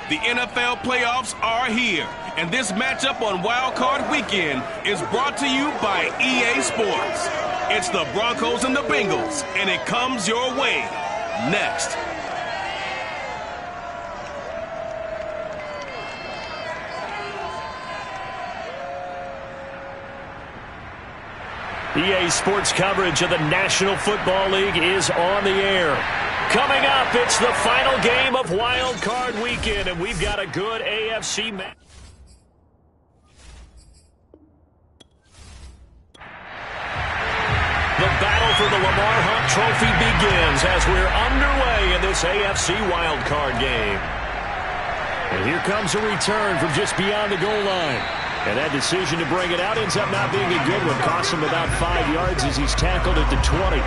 The NFL playoffs are here, and this matchup on Wild Card Weekend is brought to you by EA Sports. It's the Broncos and the Bengals, and it comes your way next. EA Sports coverage of the National Football League is on the air. Coming up, it's the final game of Wild Card Weekend, and we've got a good AFC match. The battle for the Lamar Hunt Trophy begins as we're underway in this AFC Wild Card game. And here comes a return from just beyond the goal line. And that decision to bring it out ends up not being a good one. Costs him about 5 yards as he's tackled at the 20.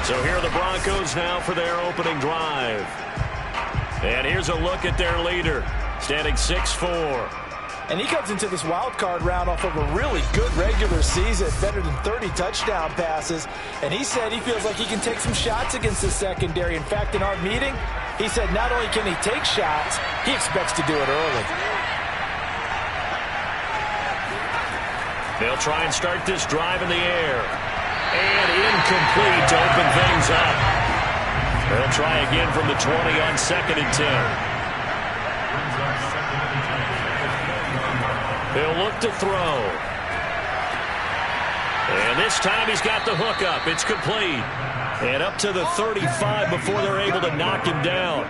So here are the Broncos now for their opening drive. And here's a look at their leader, standing 6'4". And he comes into this wild card round off of a really good regular season, better than 30 touchdown passes. And he said he feels like he can take some shots against the secondary. In fact, in our meeting, he said not only can he take shots, he expects to do it early. They'll try and start this drive in the air. And incomplete to open things up. They'll try again from the 20 on 2nd and 10. They'll look to throw. And this time he's got the hook up. It's complete. And up to the 35 before they're able to knock him down.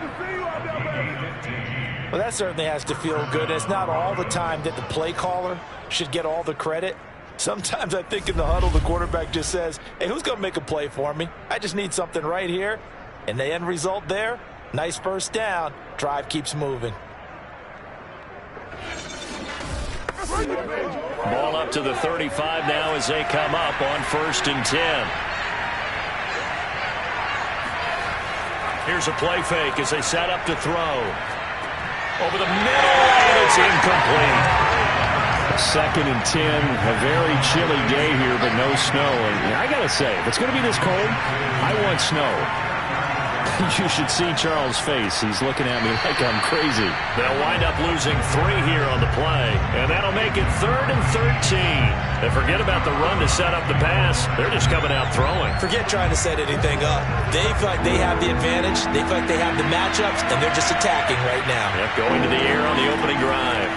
Well, that certainly has to feel good. It's not all the time that the play caller should get all the credit. Sometimes I think in the huddle, the quarterback just says, hey, who's going to make a play for me? I just need something right here. And the end result there, nice first down. Drive keeps moving. Ball up to the 35 now as they come up on 1st and 10. Here's a play fake as they set up to throw. Over the middle, and it's incomplete. 2nd and 10, a very chilly day here, but no snow. And I got to say, if it's going to be this cold, I want snow. You should see Charles' face. He's looking at me like I'm crazy. They'll wind up losing 3 here on the play, and that'll make it 3rd and 13. And forget about the run to set up the pass. They're just coming out throwing. Forget trying to set anything up. They feel like they have the advantage. They feel like they have the matchups, and they're just attacking right now. Yep, going to the air on the opening drive.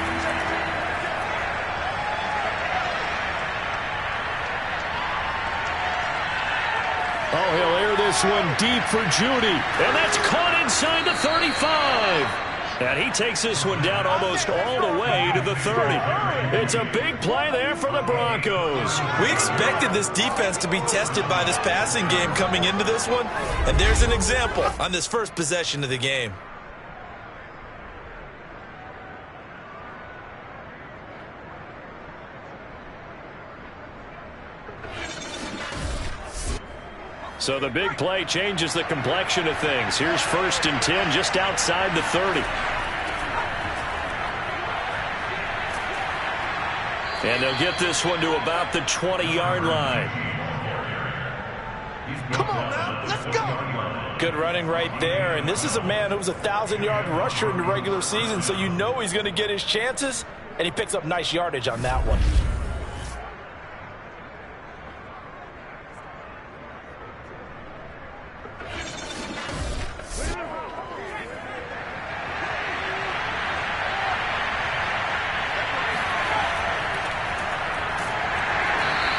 Oh, he'll air this one deep for Judy. And that's caught inside the 35. And he takes this one down almost all the way to the 30. It's a big play there for the Broncos. We expected this defense to be tested by this passing game coming into this one. And there's an example on this first possession of the game. So the big play changes the complexion of things. Here's 1st and 10 just outside the 30. And they'll get this one to about the 20-yard line. Come on now, let's go. Good running right there. And this is a man who was a 1,000-yard rusher in the regular season, so you know he's going to get his chances. And he picks up nice yardage on that one.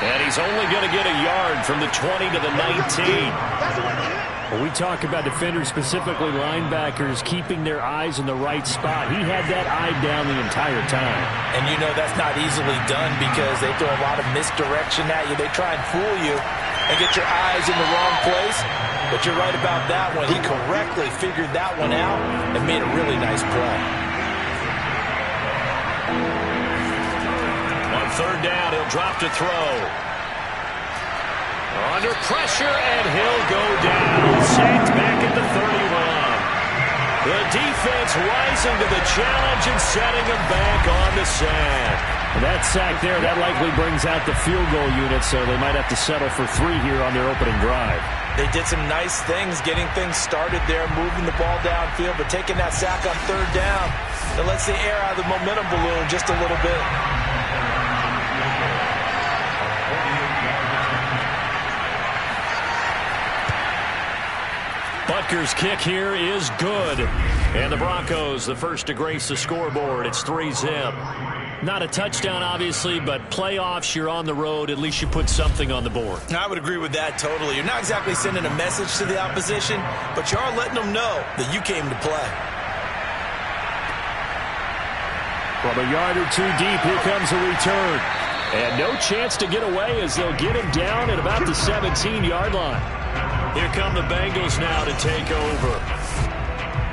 And he's only going to get a yard from the 20 to the 19. When we talk about defenders, specifically linebackers, keeping their eyes in the right spot, he had that eye down the entire time. And you know that's not easily done because they throw a lot of misdirection at you. They try and fool you and get your eyes in the wrong place. But you're right about that one. He correctly figured that one out and made a really nice play. On 3rd down, he'll drop to throw. Under pressure, and he'll go down. Sacked back at the 31. The defense rising to the challenge and setting him back on the sack. And that sack there, that likely brings out the field goal unit, so they might have to settle for 3 here on their opening drive. They did some nice things, getting things started there, moving the ball downfield, but taking that sack on 3rd down, that lets the air out of the momentum balloon just a little bit. Butker's kick here is good. And the Broncos, the first to grace the scoreboard. It's 3-zip. Not a touchdown, obviously, but playoffs, you're on the road. At least you put something on the board. I would agree with that totally. You're not exactly sending a message to the opposition, but you are letting them know that you came to play. From a yard or two deep, here comes a return. And no chance to get away as they'll get him down at about the 17-yard line. Here come the Bengals now to take over.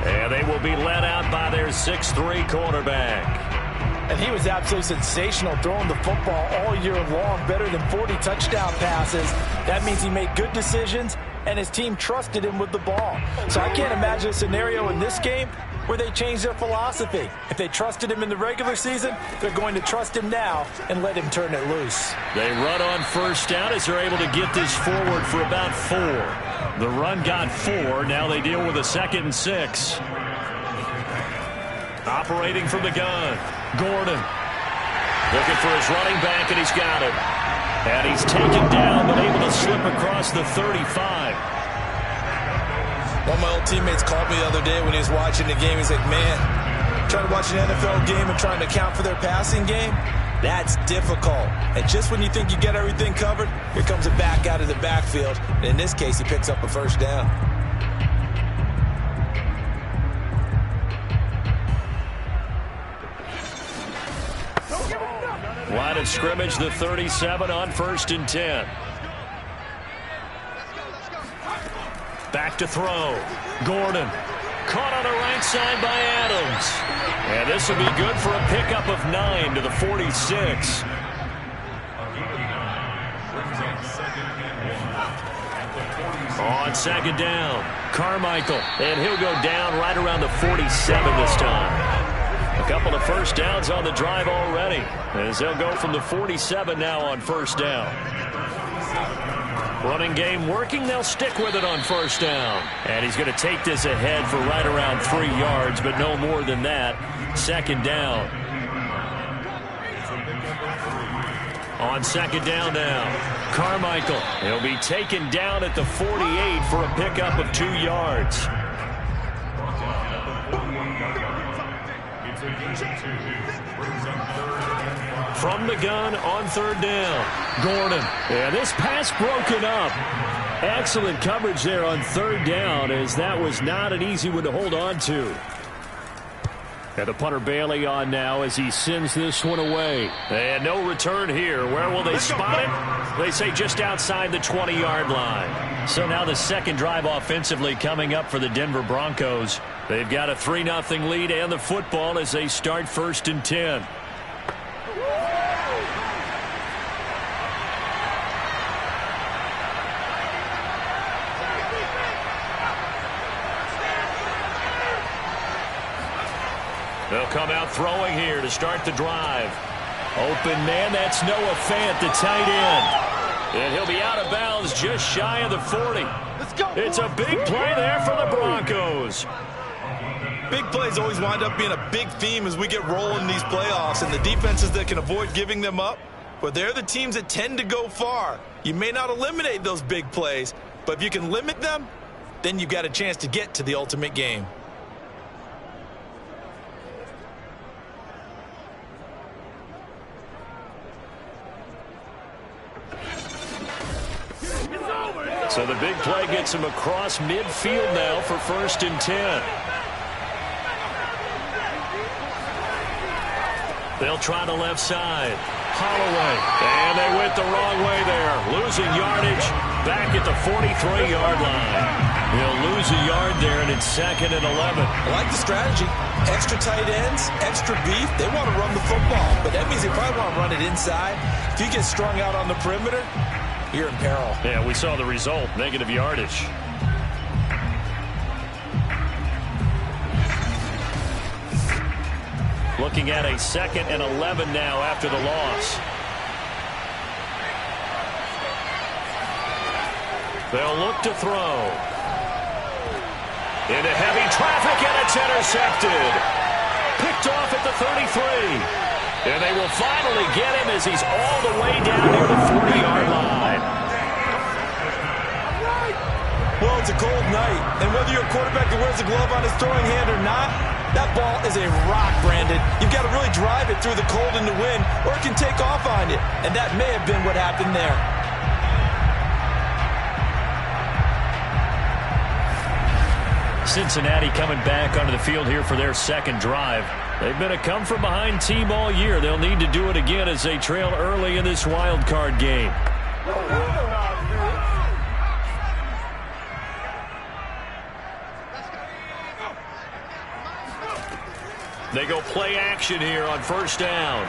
And they will be led out by their 6'3" quarterback. And he was absolutely sensational throwing the football all year long, better than 40 touchdown passes. That means he made good decisions, and his team trusted him with the ball. So I can't imagine a scenario in this game where they change their philosophy. If they trusted him in the regular season, they're going to trust him now and let him turn it loose. They run on first down as they're able to get this forward for about 4. The run got 4. Now they deal with a 2nd and 6. Operating from the gun. Gordon looking for his running back, and he's got it. And he's taken down, but able to slip across the 35. One of my old teammates called me the other day when he was watching the game. He's like, man, trying to watch an NFL game and trying to account for their passing game, that's difficult. And just when you think you get everything covered, here comes a back out of the backfield. And in this case, he picks up a first down. Line of scrimmage, the 37 on 1st and 10. Back to throw. Gordon. Caught on the right side by Adams. And this will be good for a pickup of 9 to the 46. On 2nd down, Carmichael. And he'll go down right around the 47 this time. A couple of first downs on the drive already, as they'll go from the 47 now on 1st down. Running game working. They'll stick with it on 1st down. And he's going to take this ahead for right around 3 yards, but no more than that. 2nd down. On 2nd down now, Carmichael. He'll be taken down at the 48 for a pickup of 2 yards. From the gun on 3rd down, Gordon. Yeah, this pass broken up. Excellent coverage there on 3rd down, as that was not an easy one to hold on to. And the punter Bailey on now as he sends this one away. And no return here. Where will they spot it? They say just outside the 20-yard line. So now the 2nd drive offensively coming up for the Denver Broncos. They've got a 3-0 lead and the football as they start 1st and 10. They'll come out throwing here to start the drive. Open man, that's Noah Fant, the tight end. And he'll be out of bounds just shy of the 40. Let's go. It's a big play there for the Broncos. Big plays always wind up being a big theme as we get rolling in these playoffs, and the defenses that can avoid giving them up, but they're the teams that tend to go far. You may not eliminate those big plays, but if you can limit them, then you've got a chance to get to the ultimate game. So the big play gets him across midfield now for 1st and 10. They'll try the left side. Holloway. And they went the wrong way there. Losing yardage back at the 43-yard line. He'll lose a yard there, and it's 2nd and 11. I like the strategy. Extra tight ends, extra beef. They want to run the football, but that means they probably want to run it inside. If you get strung out on the perimeter, you're in peril. Yeah, we saw the result. Negative yardage. Looking at a 2nd and 11 now after the loss. They'll look to throw. Into heavy traffic, and it's intercepted. Picked off at the 33. And they will finally get him as he's all the way down near the 40-yard line. Well, it's a cold night, and whether you're a quarterback that wears a glove on his throwing hand or not, that ball is a rock, Brandon. You've got to really drive it through the cold and the wind, or it can take off on you. And that may have been what happened there. Cincinnati coming back onto the field here for their second drive. They've been a come-from-behind team all year. They'll need to do it again as they trail early in this wild card game. They go play action here on first down.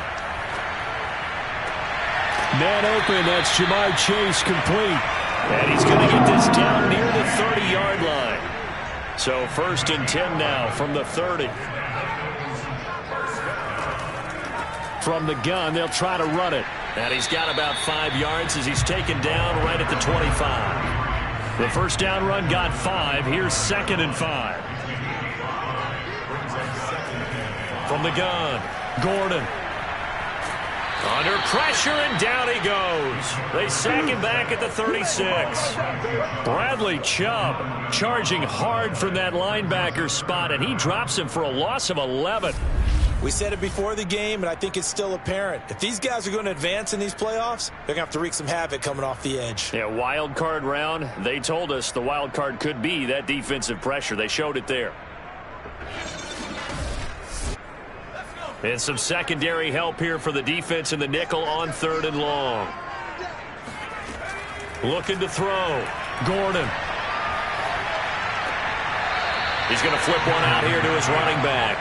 Man open, that's Jamar Chase complete. And he's going to get this down near the 30-yard line. So first and 10 now from the 30. From the gun, they'll try to run it. And he's got about 5 yards as he's taken down right at the 25. The first down run got 5. Here's second and 5. From the gun, Gordon. Under pressure, and down he goes. They sack him back at the 36. Bradley Chubb charging hard from that linebacker spot, and he drops him for a loss of 11. We said it before the game, and I think it's still apparent. If these guys are going to advance in these playoffs, they're going to have to wreak some havoc coming off the edge. Yeah, wild card round. They told us the wild card could be that defensive pressure. They showed it there. And some secondary help here for the defense in the nickel on third and long. Looking to throw. Gordon. He's going to flip one out here to his running back.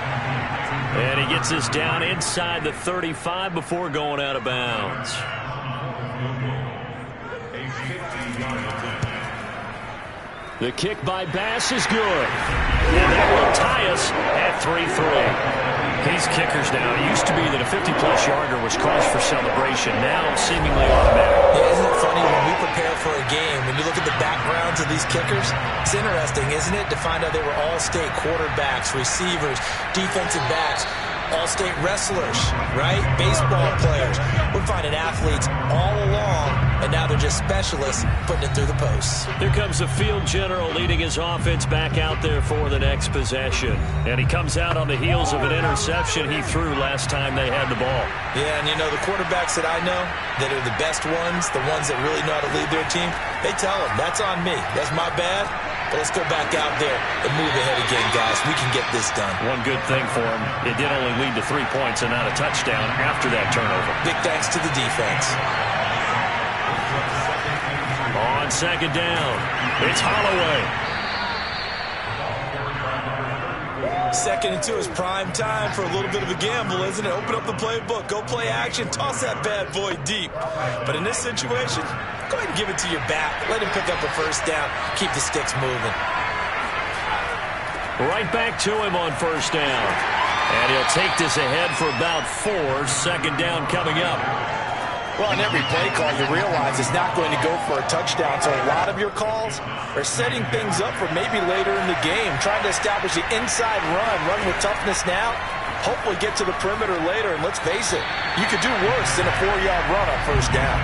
And he gets this down inside the 35 before going out of bounds. The kick by Bass is good. And that will tie us at 3-3. These kickers now, it used to be that a 50-plus yarder was cause for celebration. Now seemingly automatic. Yeah, isn't it funny when we prepare for a game, when you look at the backgrounds of these kickers, it's interesting, isn't it, to find out they were all-state quarterbacks, receivers, defensive backs, all-state wrestlers, right? Baseball players. We're finding athletes all along, and now they're just specialists putting it through the posts. Here comes the field general leading his offense back out there for the next possession. And he comes out on the heels of an interception he threw last time they had the ball. Yeah, and you know, the quarterbacks that I know that are the best ones, the ones that really know how to lead their team, they tell them, that's on me. That's my bad. But let's go back out there and move ahead again, guys. We can get this done. One good thing for him, it did only lead to 3 points and not a touchdown after that turnover. Big thanks to the defense. On second down, it's Holloway. Second and 2 is prime time for a little bit of a gamble, isn't it? Open up the playbook, go play action, toss that bad boy deep. But in this situation, go ahead and give it to your back. Let him pick up a first down. Keep the sticks moving. Right back to him on first down. And he'll take this ahead for about 4. Second down coming up. Well, in every play call, you realize it's not going to go for a touchdown. So a lot of your calls are setting things up for maybe later in the game, trying to establish the inside run with toughness now. Hopefully get to the perimeter later, and let's face it, you could do worse than a 4-yard run on first down.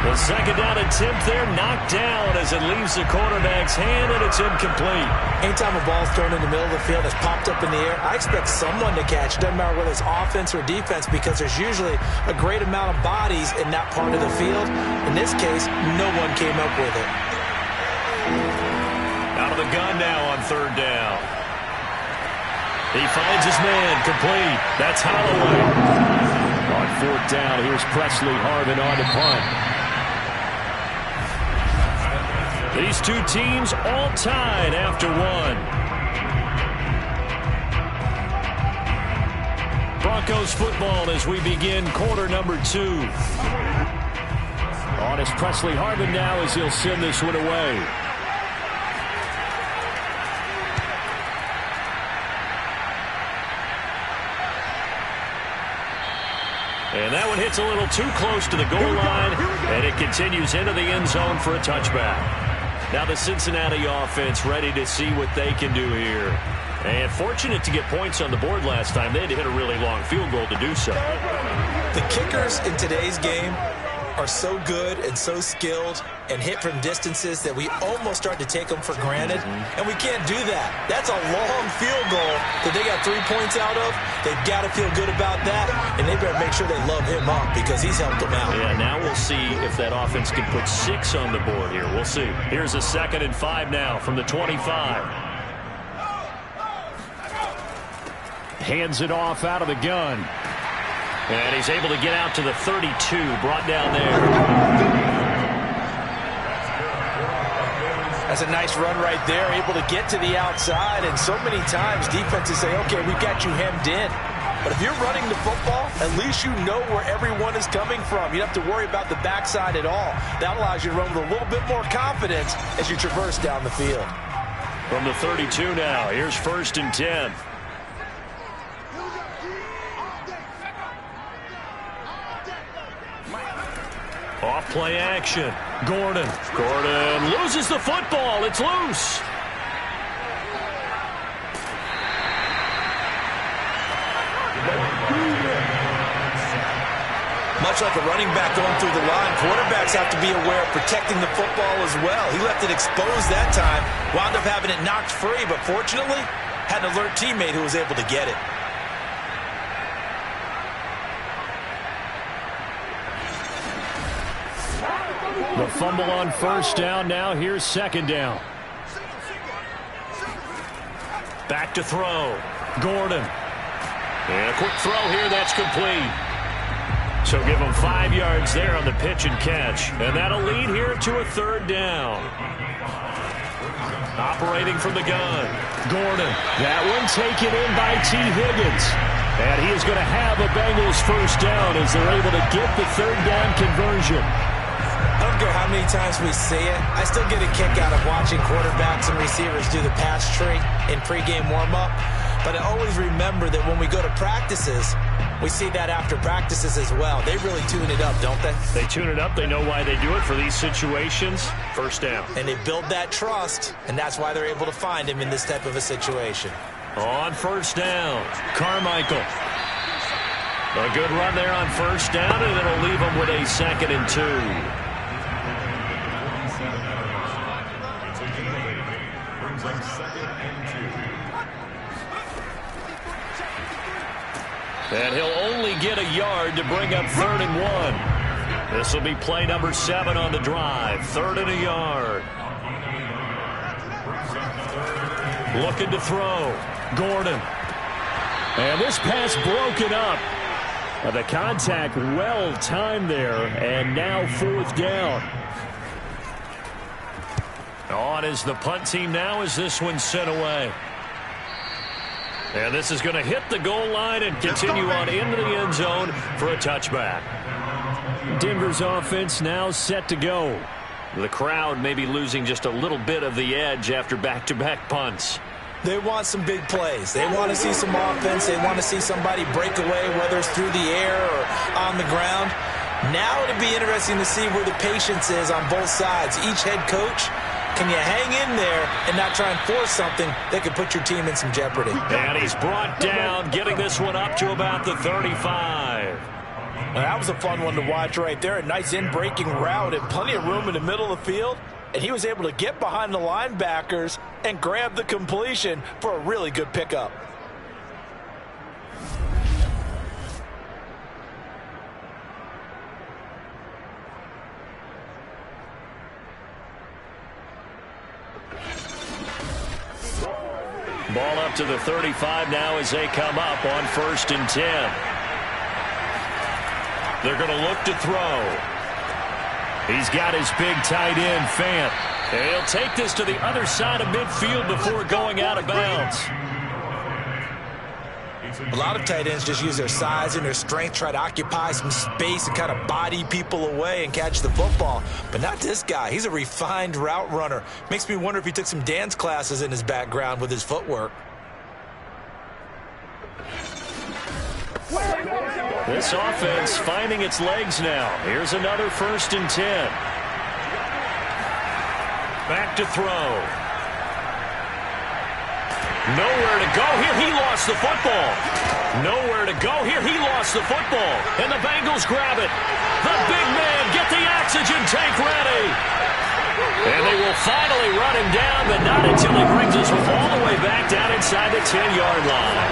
The second down attempt there knocked down as it leaves the quarterback's hand, and it's incomplete. Anytime a ball's thrown in the middle of the field, it's popped up in the air, I expect someone to catch. Doesn't matter whether it's offense or defense, because there's usually a great amount of bodies in that part of the field. In this case, no one came up with it. Out of the gun now on third down. He finds his man, complete. That's Holloway. On fourth down, here's Presley Harvin on the punt. These two teams all tied after one. Broncos football as we begin quarter number 2. On is Presley Harvin now as he'll send this one away. And that one hits a little too close to the goal line, and it continues into the end zone for a touchback. Now the Cincinnati offense ready to see what they can do here. And fortunate to get points on the board last time. They had to hit a really long field goal to do so. The kickers in today's game are so good and so skilled and hit from distances that we almost start to take them for granted, and we can't do that. That's a long field goal that they got 3 points out of. They've got to feel good about that, and they better make sure they love him up because he's helped them out. Yeah, now we'll see if that offense can put 6 on the board here. We'll see. Here's a 2nd and 5 now from the 25. Hands it off out of the gun. And he's able to get out to the 32, brought down there. That's a nice run right there, able to get to the outside, and so many times defenses say, okay, we've got you hemmed in. But if you're running the football, at least you know where everyone is coming from. You don't have to worry about the backside at all. That allows you to run with a little bit more confidence as you traverse down the field. From the 32 now, here's 1st and 10. Off play action. Gordon loses the football. It's loose. Much like a running back going through the line, quarterbacks have to be aware of protecting the football as well. He left it exposed that time, wound up having it knocked free, but fortunately had an alert teammate who was able to get it. The fumble on 1st down. Now here's 2nd down. Back to throw. Gordon. And a quick throw here. That's complete. So give him 5 yards there on the pitch and catch. And that'll lead here to a 3rd down. Operating from the gun. Gordon. That one taken in by T. Higgins. And he is going to have a Bengals 1st down as they're able to get the 3rd down conversion. I don't care how many times we see it. I still get a kick out of watching quarterbacks and receivers do the pass tree in pregame warm-up. But I always remember that when we go to practices, we see that after practices as well. They really tune it up, don't they? They tune it up. They know why they do it for these situations. 1st down. And they build that trust, and that's why they're able to find him in this type of a situation. On 1st down, Carmichael. A good run there on 1st down, and it'll leave them with a 2nd and 2. And he'll only get a yard to bring up 3rd and 1. This will be play number 7 on the drive. 3rd and a yard. Looking to throw. Gordon. And this pass broken up. The contact well timed there. And now 4th down. On is the punt team now as this one's sent away. And this is going to hit the goal line and continue on into the end zone for a touchback. Denver's offense now set to go. The crowd may be losing just a little bit of the edge after back-to-back punts. They want some big plays. They want to see some offense. They want to see somebody break away, whether it's through the air or on the ground. Now it'll be interesting to see where the patience is on both sides. Each head coach, can you hang in there and not try and force something that could put your team in some jeopardy? And he's brought down, getting this one up to about the 35. Well, that was a fun one to watch right there. A nice in-breaking route and plenty of room in the middle of the field. And he was able to get behind the linebackers and grab the completion for a really good pickup. Ball up to the 35 now as they come up on 1st and 10. They're going to look to throw. He's got his big tight end, Fant. And he'll take this to the other side of midfield before going out of bounds. A lot of tight ends just use their size and their strength, try to occupy some space and kind of body people away and catch the football. But not this guy. He's a refined route runner. Makes me wonder if he took some dance classes in his background with his footwork. This offense finding its legs now. Here's another 1st and 10. Back to throw. Nowhere to go here. He lost the football. Nowhere to go here. He lost the football. And the Bengals grab it. The big man, get the oxygen tank ready. And they will finally run him down, but not until he brings us all the way back down inside the 10-yard line.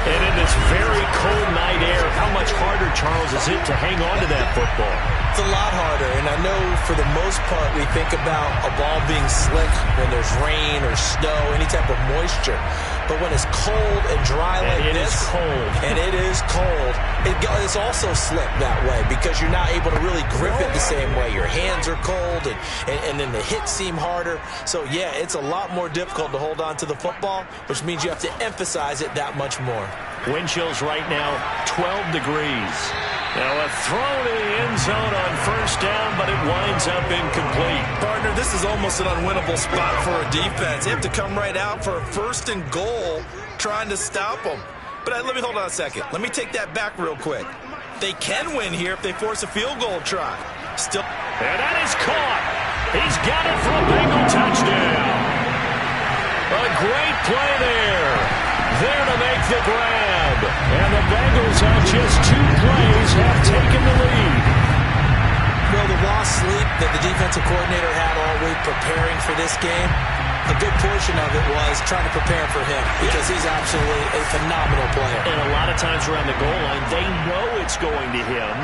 And in this very cold night air, how much harder, Charles, is it to hang on to that football? It's a lot harder, and I know for the most part we think about a ball being slick when there's rain or snow, any type of moisture. But when it's cold and dry like this, and it is cold, it's also slick that way because you're not able to really grip it the same way. Your hands are cold, and then the hits seem harder. So, yeah, it's a lot more difficult to hold on to the football, which means you have to emphasize it that much more. Wind chills right now, 12 degrees. Now a throw to the end zone on first down, but it winds up incomplete. Partner, this is almost an unwinnable spot for a defense. They have to come right out for a first and goal trying to stop them. But let me hold on a second. Let me take that back real quick. They can win here if they force a field goal try. Still. And that is caught. He's got it for a Bengal touchdown. A great play there. There to make the grab. And the Bengals on just 2 plays have taken the lead. Well, the lost sleep that the defensive coordinator had all week preparing for this game, a good portion of it was trying to prepare for him because he's absolutely a phenomenal player. And a lot of times around the goal line, they know it's going to him.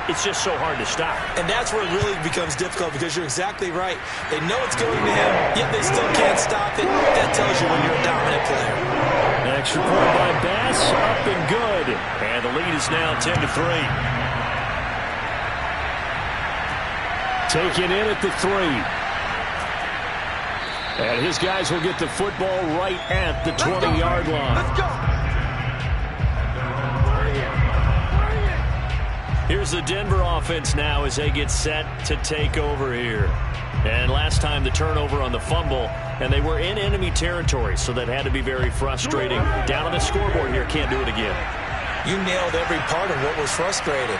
It's just so hard to stop. And that's where it really becomes difficult because you're exactly right. They know it's going to him, yet they still can't stop it. That tells you when you're a dominant player. Extra point by Bass, up and good. And the lead is now 10-3. Taken in at the 3. And his guys will get the football right at the 20-yard line. Let's go. Here's the Denver offense now as they get set to take over here. And last time the turnover on the fumble, and they were in enemy territory, so that had to be very frustrating. Down on the scoreboard here, can't do it again. You nailed every part of what was frustrating.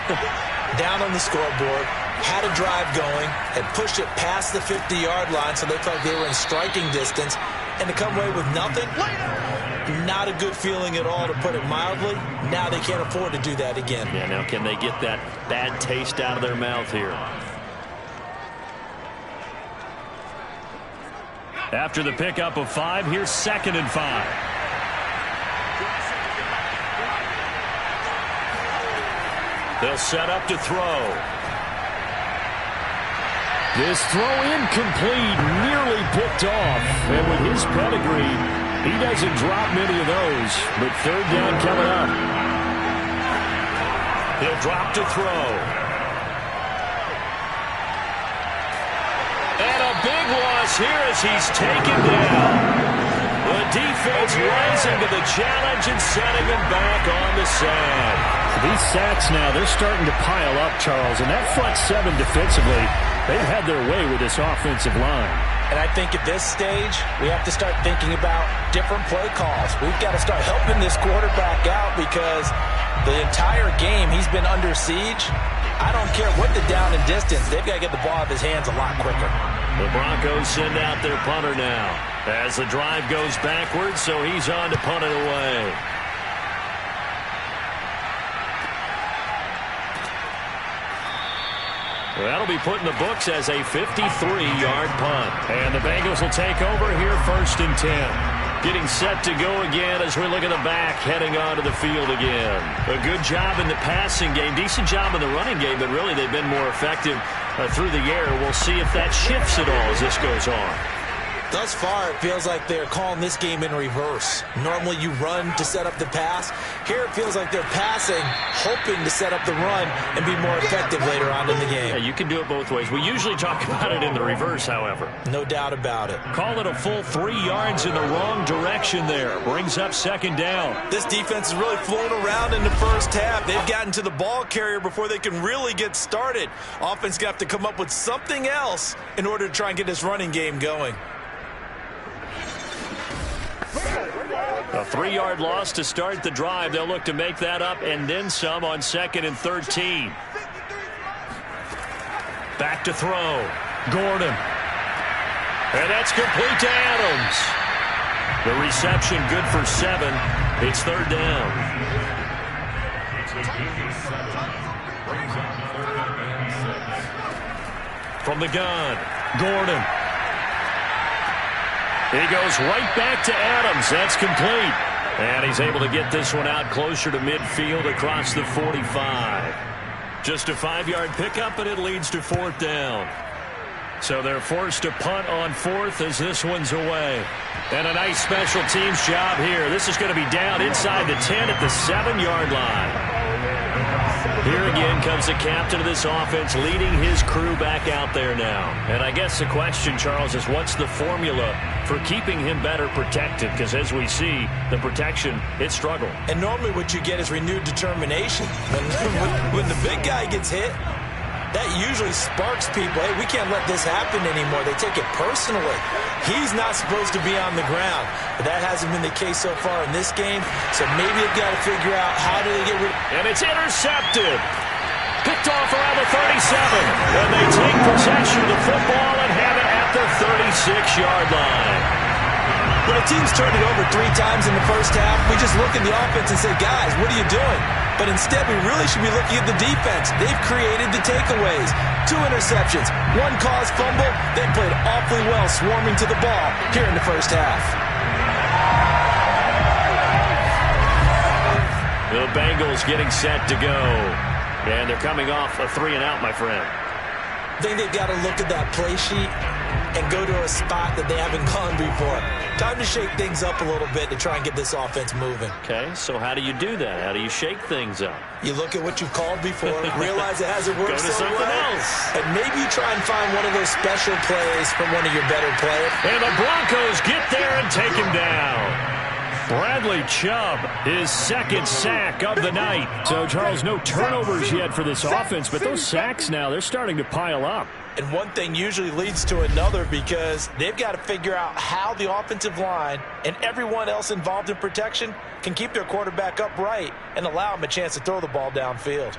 Down on the scoreboard, had a drive going, and pushed it past the 50-yard line so they felt they were in striking distance, and to come away with nothing, not a good feeling at all, to put it mildly. Now they can't afford to do that again. Yeah, now can they get that bad taste out of their mouth here? After the pickup of 5, here's 2nd and 5. They'll set up to throw. This throw incomplete, nearly picked off. And with his pedigree, he doesn't drop many of those. But 3rd down coming up. He'll drop to throw. And a big loss here as he's taken down. The defense rising to the challenge and setting him back on the side. These sacks now, they're starting to pile up, Charles. And that front 7 defensively, they've had their way with this offensive line. And I think at this stage, we have to start thinking about different play calls. We've got to start helping this quarterback out because the entire game he's been under siege. I don't care what the down and distance. They've got to get the ball out of his hands a lot quicker. The Broncos send out their punter now as the drive goes backwards, so he's on to punt it away. That'll be put in the books as a 53-yard punt. And the Bengals will take over here 1st and 10. Getting set to go again as we look at the back, heading onto the field again. A good job in the passing game, decent job in the running game, but really they've been more effective through the air. We'll see if that shifts at all as this goes on. Thus far, it feels like they're calling this game in reverse. Normally you run to set up the pass. Here it feels like they're passing, hoping to set up the run and be more effective later on in the game. Yeah, you can do it both ways. We usually talk about it in the reverse, however. No doubt about it. Call it a full 3 yards in the wrong direction there. Brings up 2nd down. This defense has really flown around in the first half. They've gotten to the ball carrier before they can really get started. Offense got to come up with something else in order to try and get this running game going. A 3-yard loss to start the drive. They'll look to make that up and then some on 2nd and 13. Back to throw. Gordon. And that's complete to Adams. The reception good for 7. It's third down. From the gun, Gordon. He goes right back to Adams. That's complete. And he's able to get this one out closer to midfield across the 45. Just a 5-yard pickup, and it leads to fourth down. So they're forced to punt on fourth as this one's away. And a nice special teams job here. This is going to be down inside the 10 at the 7-yard line. Here again comes the captain of this offense leading his crew back out there now. And I guess the question, Charles, is what's the formula for keeping him better protected? Because as we see, the protection, it struggled. And normally what you get is renewed determination. When the big guy gets hit, that usually sparks people. Hey, we can't let this happen anymore. They take it personally. He's not supposed to be on the ground. But that hasn't been the case so far in this game. So maybe they've got to figure out how do they get rid of it. And it's intercepted. Picked off around the 37. And they take possession of the football and have it at the 36-yard line. When a team's turned it over 3 times in the first half, we just look at the offense and say, guys, what are you doing? But instead, we really should be looking at the defense. They've created the takeaways. 2 interceptions, 1 caused fumble. They played awfully well swarming to the ball here in the first half. The Bengals getting set to go. And they're coming off a 3-and-out, my friend. I think they've got to look at that play sheet and go to a spot that they haven't gone before. Time to shake things up a little bit to try and get this offense moving. Okay, so how do you do that? How do you shake things up? You look at what you've called before, realize it hasn't worked go to so something well, else. and maybe you try and find one of those special plays from one of your better players. And the Broncos get there and take him down. Bradley Chubb, his second sack of the night. So, Charles, no turnovers yet for this offense, but those sacks now, they're starting to pile up. And one thing usually leads to another because they've got to figure out how the offensive line and everyone else involved in protection can keep their quarterback upright and allow him a chance to throw the ball downfield.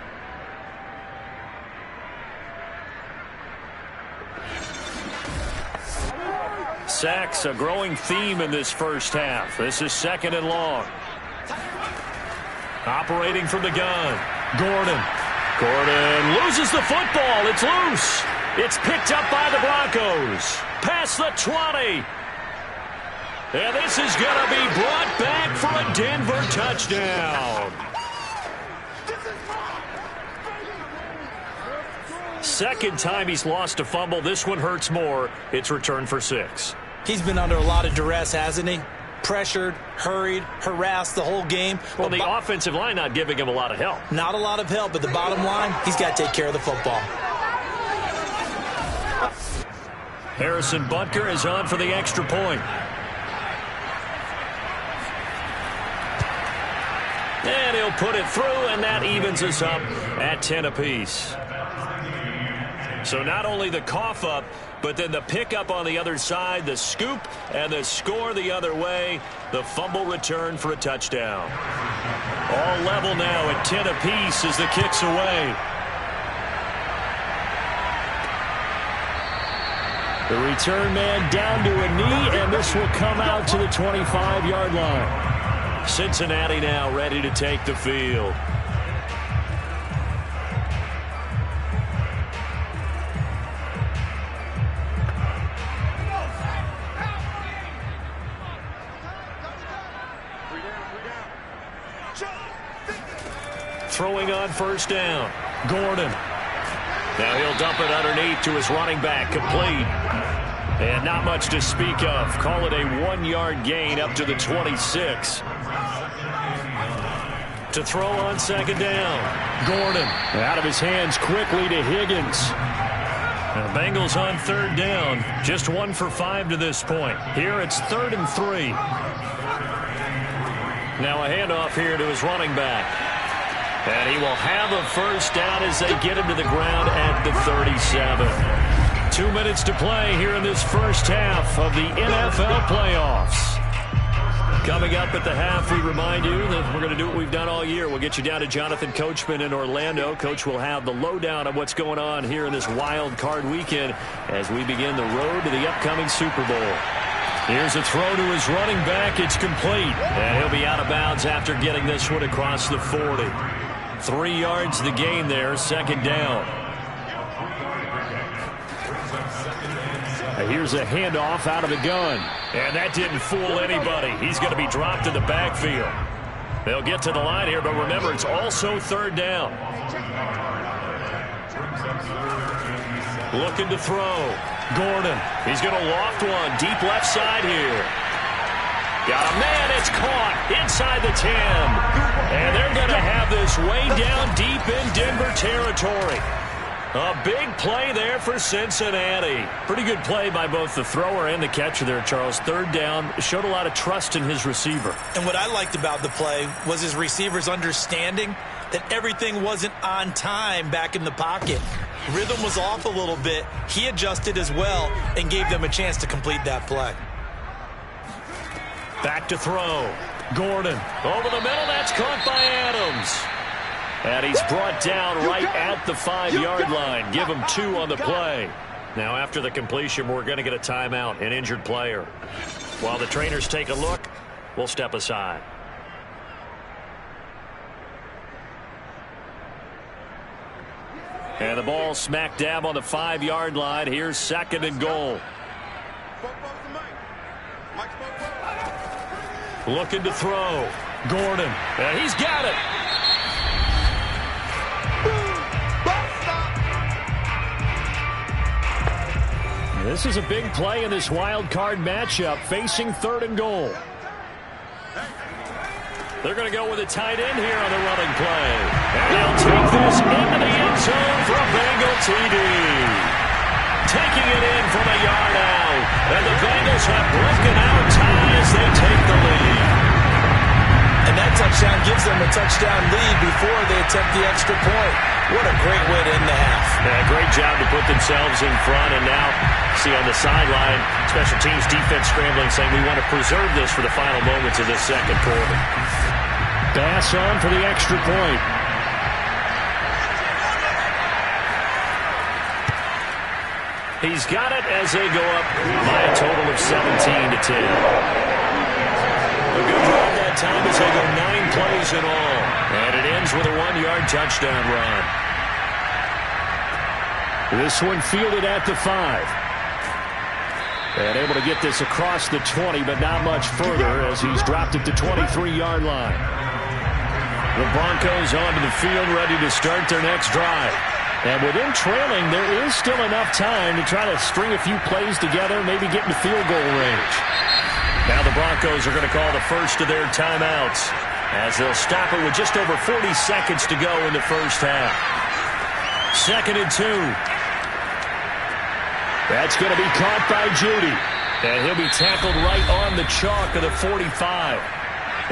Sacks, a growing theme in this first half. This is 2nd and long. Operating from the gun, Gordon. Gordon loses the football. It's loose. It's picked up by the Broncos. Past the 20. And this is going to be brought back for a Denver touchdown. Second time he's lost a fumble. This one hurts more. It's returned for 6. He's been under a lot of duress, hasn't he? Pressured, hurried, harassed the whole game. Well, the offensive line not giving him a lot of help. Not a lot of help, but the bottom line, he's got to take care of the football. Harrison Butker is on for the extra point. And he'll put it through, and that evens us up at 10 apiece. So not only the cough up, but then the pickup on the other side, the scoop, and the score the other way. The fumble return for a touchdown. All level now at 10 apiece as the kick's away. The return man down to a knee, and this will come out to the 25-yard line. Cincinnati now ready to take the field. Throwing on first down, Gordon. Now he'll dump it underneath to his running back, complete. And not much to speak of. Call it a 1-yard gain up to the 26. To throw on second down, Gordon. Out of his hands quickly to Higgins. Now Bengals on third down. Just 1 for 5 to this point. Here it's 3rd and 3. Now a handoff here to his running back. And he will have a first down as they get him to the ground at the 37. 2 minutes to play here in this first half of the NFL playoffs. Coming up at the half, we remind you that we're going to do what we've done all year. We'll get you down to Jonathan Coachman in Orlando. Coach will have the lowdown of what's going on here in this wild card weekend as we begin the road to the upcoming Super Bowl. Here's a throw to his running back. It's complete. And he'll be out of bounds after getting this one across the 40. 3 yards the gain there, second down. Here's a handoff out of the gun. And that didn't fool anybody. He's going to be dropped in the backfield. They'll get to the line here, but remember, it's also third down. Looking to throw. Gordon. He's going to loft one. Deep left side here. Got a man. It's caught inside the 10. And they're going to have this way down deep in Denver territory. A big play there for Cincinnati. Pretty good play by both the thrower and the catcher there, Charles. Third down, showed a lot of trust in his receiver. And what I liked about the play was his receiver's understanding that everything wasn't on time back in the pocket. Rhythm was off a little bit. He adjusted as well and gave them a chance to complete that play. Back to throw. Gordon over the middle. That's caught by Adams. And he's brought down right at the 5-yard line. Give him 2 on the play. Now after the completion, we're going to get a timeout, an injured player. While the trainers take a look, we'll step aside. And the ball smack dab on the 5-yard line. Here's second and goal. Looking to throw. Gordon. And he's got it. This is a big play in this wild card matchup, facing third and goal. They're going to go with a tight end here on the running play. And they'll take this into the end zone for a Bengal TD. Taking it in from a yard out. And the Bengals have broken out ties. They take the lead. And that touchdown gives them a touchdown lead before they attempt the extra point. What a great way to end the half. Yeah, great job to put themselves in front. And now, see on the sideline, special teams defense scrambling, saying we want to preserve this for the final moments of this second quarter. Pass on for the extra point. He's got it as they go up by a total of 17-10. A good job that time as they go 9 plays in all. And it ends with a 1-yard touchdown run. This one fielded at the 5. And able to get this across the 20, but not much further as he's dropped it to 23-yard line. The Broncos onto the field, ready to start their next drive. And with them trailing, there is still enough time to try to string a few plays together, maybe get into field goal range. Now the Broncos are going to call the first of their timeouts as they'll stop it with just over 40 seconds to go in the first half. 2nd and 2. That's going to be caught by Judy. And he'll be tackled right on the chalk of the 45.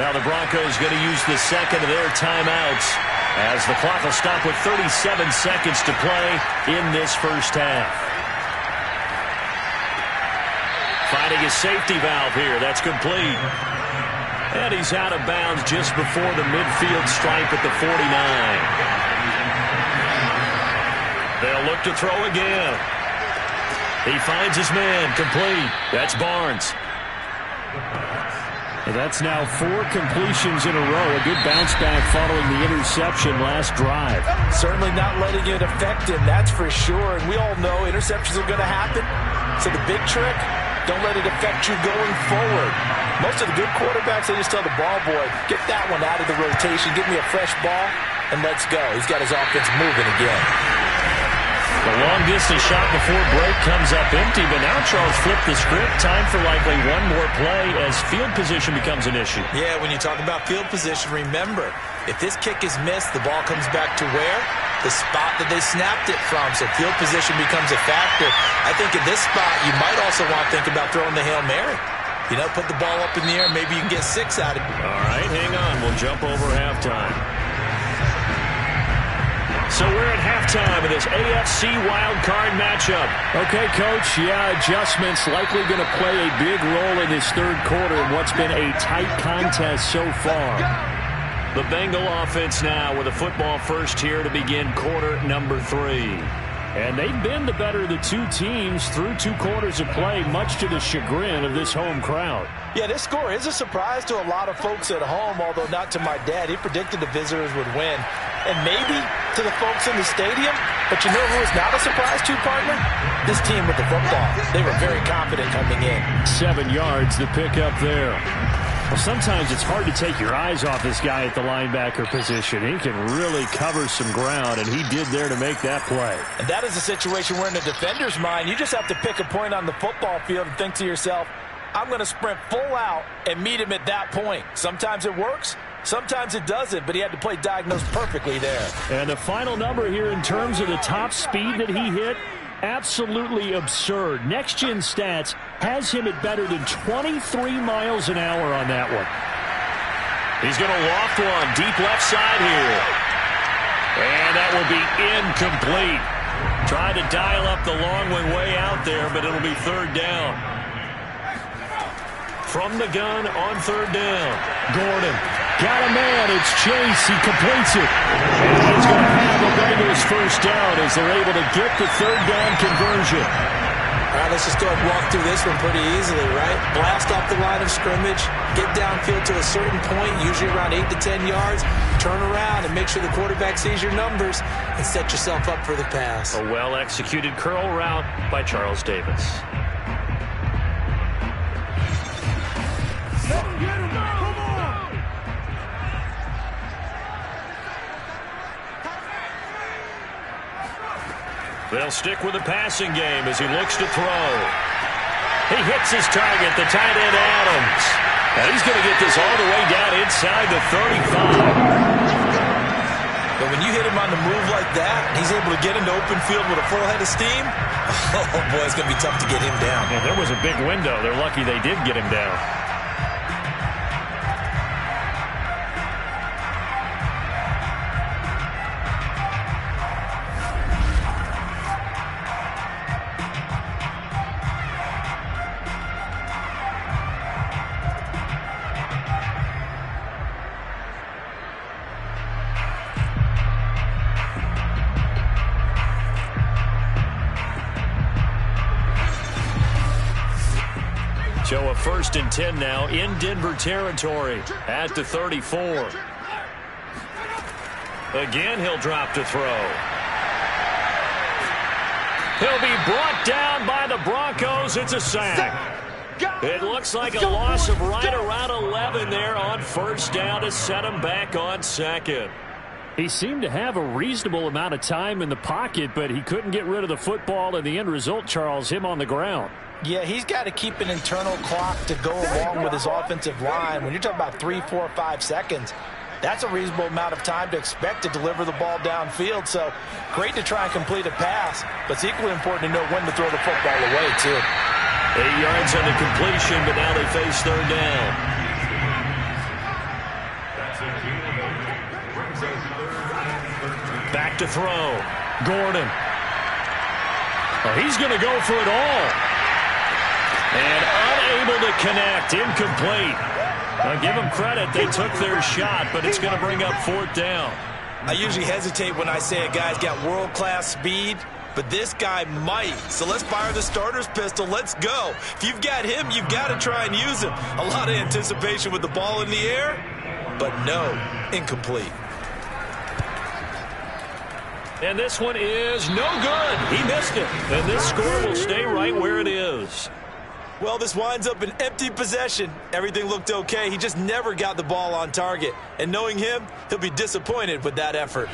Now the Broncos going to use the second of their timeouts as the clock will stop with 37 seconds to play in this first half. Finding his safety valve here. That's complete. And he's out of bounds just before the midfield stripe at the 49. They'll look to throw again. He finds his man. Complete. That's Barnes. And that's now 4 completions in a row. A good bounce back following the interception last drive. Certainly not letting it affect him, that's for sure. And we all know interceptions are going to happen. So the big trick, don't let it affect you going forward. Most of the good quarterbacks, they just tell the ball boy, get that one out of the rotation, give me a fresh ball, and let's go. He's got his offense moving again. The long-distance shot before break comes up empty, but now Charles flipped the script. Time for likely one more play as field position becomes an issue. Yeah, when you talk about field position, remember, if this kick is missed, the ball comes back to where? The spot that they snapped it from. So field position becomes a factor. I think at this spot, you might also want to think about throwing the Hail Mary. You know, put the ball up in the air, maybe you can get 6 out of it. All right, hang on. We'll jump over halftime. So we're at halftime of this AFC wildcard matchup. Okay, Coach, yeah, adjustments likely going to play a big role in this third quarter in what's been a tight contest so far. The Bengal offense now with a football first here to begin quarter number 3. And they've been the better of the two teams through 2 quarters of play, much to the chagrin of this home crowd. Yeah, this score is a surprise to a lot of folks at home, although not to my dad. He predicted the visitors would win. And maybe to the folks in the stadium. But you know who is not a surprise to, partner? This team with the football. They were very confident coming in. 7 yards to pick up there. Well, sometimes it's hard to take your eyes off this guy at the linebacker position. He can really cover some ground, and he did there to make that play. And that is a situation where in the defender's mind, you just have to pick a point on the football field and think to yourself, I'm going to sprint full out and meet him at that point. Sometimes it works. Sometimes it doesn't, but he had to play diagnosed perfectly there. And the final number here in terms of the top speed that he hit, absolutely absurd. Next Gen Stats has him at better than 23 miles an hour on that one. He's going to loft one deep left side here. And that will be incomplete. Tried to dial up the long one way out there, but it'll be 3rd down. From the gun on 3rd down. Gordon. Got a man. It's Chase. He completes it. And he's going to have a Bengals first down as they're able to get the 3rd down conversion. All right, let's just go ahead and walk through this one pretty easily, right? Blast off the line of scrimmage, get downfield to a certain point, usually around 8 to 10 yards, turn around and make sure the quarterback sees your numbers and set yourself up for the pass. A well-executed curl route by Charles Davis. They'll stick with the passing game as he looks to throw. He hits his target, the tight end Adams. And he's going to get this all the way down inside the 35. But when you hit him on the move like that, he's able to get into open field with a full head of steam. Oh, boy, it's going to be tough to get him down. And there was a big window. They're lucky they did get him down. So a 1st and 10 now in Denver territory at the 34. Again, he'll drop to throw. He'll be brought down by the Broncos. It's a sack. It looks like a loss of right around 11 there on 1st down to set him back on 2nd. He seemed to have a reasonable amount of time in the pocket, but he couldn't get rid of the football, and the end result, Charles, him on the ground. Yeah, he's got to keep an internal clock to go along with his offensive line. When you're talking about 3, 4, 5 seconds, that's a reasonable amount of time to expect to deliver the ball downfield. So great to try and complete a pass, but it's equally important to know when to throw the football away, too. 8 yards on the completion, but now they face 3rd down. Back to throw. Gordon. Oh, he's going to go for it all. And unable to connect. Incomplete. I'll give them credit. They took their shot, but it's going to bring up 4th down. I usually hesitate when I say a guy's got world-class speed, but this guy might. So let's fire the starter's pistol. Let's go. If you've got him, you've got to try and use him. A lot of anticipation with the ball in the air, but no, incomplete. And this one is no good. He missed it. And this score will stay right where it is. Well, this winds up an empty possession. Everything looked okay. He just never got the ball on target. And knowing him, he'll be disappointed with that effort.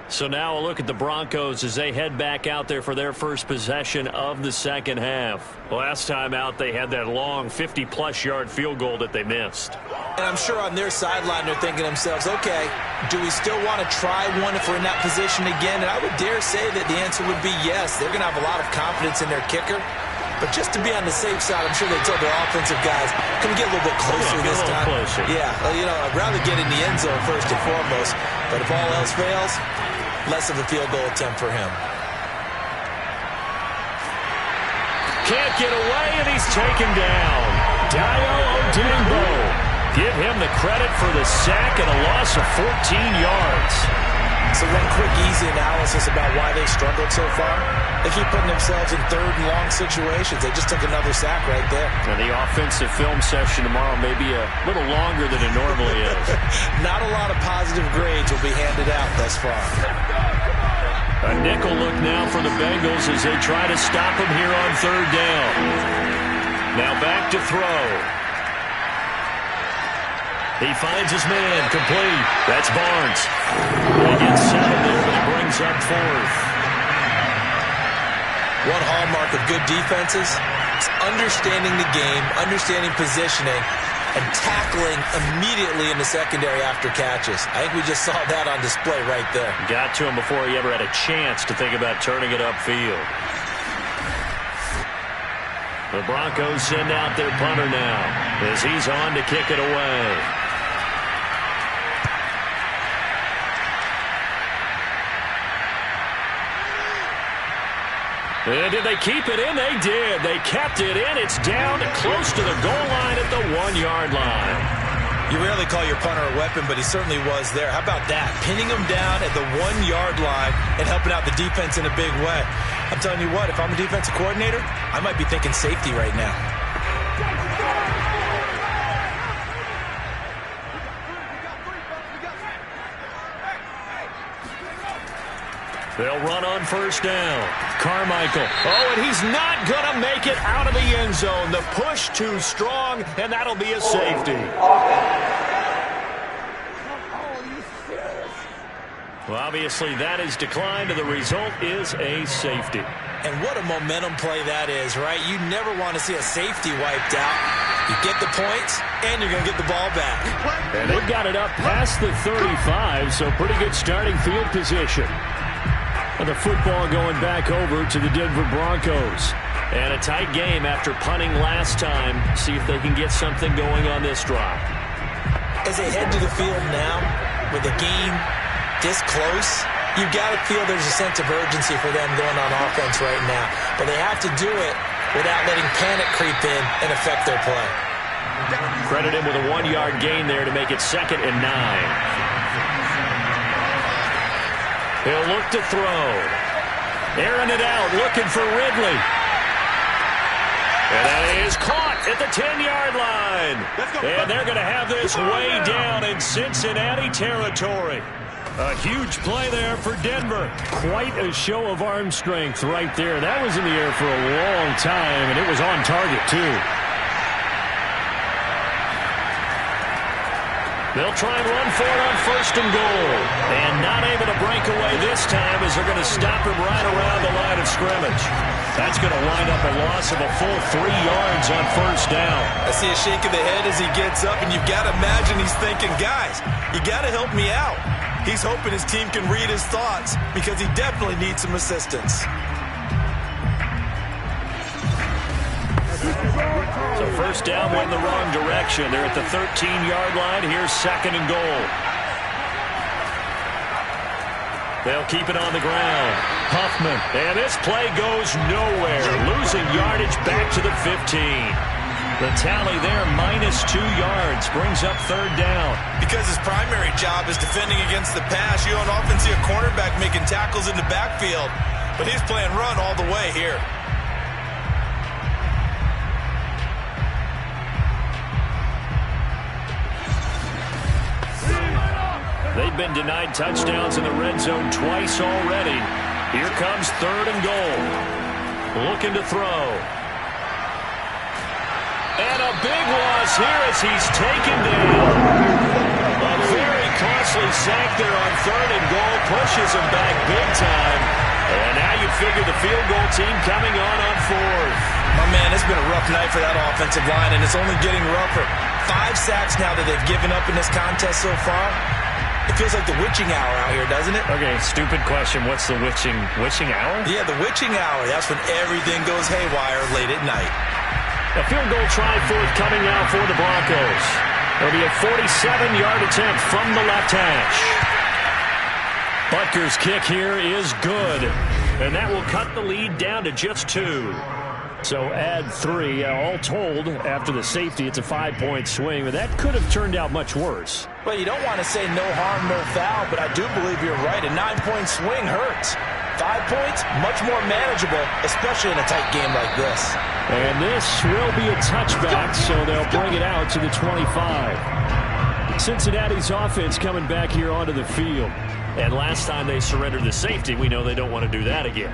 So now a look at the Broncos as they head back out there for their first possession of the 2nd half. Last time out, they had that long 50-plus yard field goal that they missed. And I'm sure on their sideline they're thinking to themselves, okay, do we still want to try one if we're in that position again? And I would dare say that the answer would be yes. They're going to have a lot of confidence in their kicker. But just to be on the safe side, I'm sure they told their offensive guys, can we get a little bit closer this time? Closer. Yeah, you know, I'd rather get in the end zone first and foremost. But if all else fails, less of a field goal attempt for him. Can't get away, and he's taken down. Dio Odembo. Give him the credit for the sack and a loss of 14 yards. So one quick, easy analysis about why they struggled so far. They keep putting themselves in third and long situations. They just took another sack right there. And the offensive film session tomorrow may be a little longer than it normally is. Not a lot of positive grades will be handed out thus far. A nickel look now for the Bengals as they try to stop him here on third down. Now back to throw. He finds his man, complete. That's Barnes. He gets 7 there, but he brings up 4th. One hallmark of good defenses is understanding the game, understanding positioning, and tackling immediately in the secondary after catches. I think we just saw that on display right there. Got to him before he ever had a chance to think about turning it upfield. The Broncos send out their punter now as he's on to kick it away. And did they keep it in? They did. They kept it in. It's down close to the goal line at the 1-yard line. You rarely call your punter a weapon, but he certainly was there. How about that? Pinning him down at the 1-yard line and helping out the defense in a big way. I'm telling you what, if I'm a defensive coordinator, I might be thinking safety right now. They'll run on first down. Carmichael. Oh, and he's not going to make it out of the end zone. The push too strong, and that'll be a safety. Well, obviously, that is declined, and the result is a safety. And what a momentum play that is, right? You never want to see a safety wiped out. You get the points, and you're going to get the ball back. And they've got it up past the 35, so pretty good starting field position. And the football going back over to the Denver Broncos. And a tight game after punting last time. See if they can get something going on this drive. As they head to the field now, with the game this close, you've got to feel there's a sense of urgency for them going on offense right now. But they have to do it without letting panic creep in and affect their play. Credit him with a 1-yard gain there to make it 2nd and 9. He'll look to throw. Airing it out, looking for Ridley. And that is caught at the 10-yard line. And they're going to have this way down in Cincinnati territory. A huge play there for Denver. Quite a show of arm strength right there. That was in the air for a long time, and it was on target, too. They'll try and run for it on 1st and goal. And not able to break away this time as they're going to stop him right around the line of scrimmage. That's going to wind up a loss of a full 3 yards on 1st down. I see a shake of the head as he gets up, and you've got to imagine he's thinking, guys, you got to help me out. He's hoping his team can read his thoughts because he definitely needs some assistance. So 1st down went in the wrong direction. They're at the 13-yard line. Here's 2nd and goal. They'll keep it on the ground. Huffman. And this play goes nowhere. Losing yardage back to the 15. The tally there, -2 yards. Brings up 3rd down. Because his primary job is defending against the pass, you don't often see a cornerback making tackles in the backfield. But he's playing run all the way here. They've been denied touchdowns in the red zone twice already. Here comes 3rd and goal. Looking to throw. And a big loss here as he's taken down. A very costly sack there on 3rd and goal. Pushes him back big time. And now you figure the field goal team coming on 4th. My man, it's been a rough night for that offensive line, and it's only getting rougher. 5 sacks now that they've given up in this contest so far. It feels like the witching hour out here, doesn't it? Okay, stupid question. What's the witching hour? Yeah, the witching hour. That's when everything goes haywire late at night. A field goal try forthcoming now for the Broncos. It'll be a 47-yard attempt from the left hash. Butker's kick here is good, and that will cut the lead down to just 2. So add 3. All told, after the safety, it's a 5-point swing. But that could have turned out much worse. Well, you don't want to say no harm, no foul, but I do believe you're right. A 9-point swing hurts. 5 points, much more manageable, especially in a tight game like this. And this will be a touchback, so they'll bring it out to the 25. Cincinnati's offense coming back here onto the field. And last time they surrendered the safety, we know they don't want to do that again.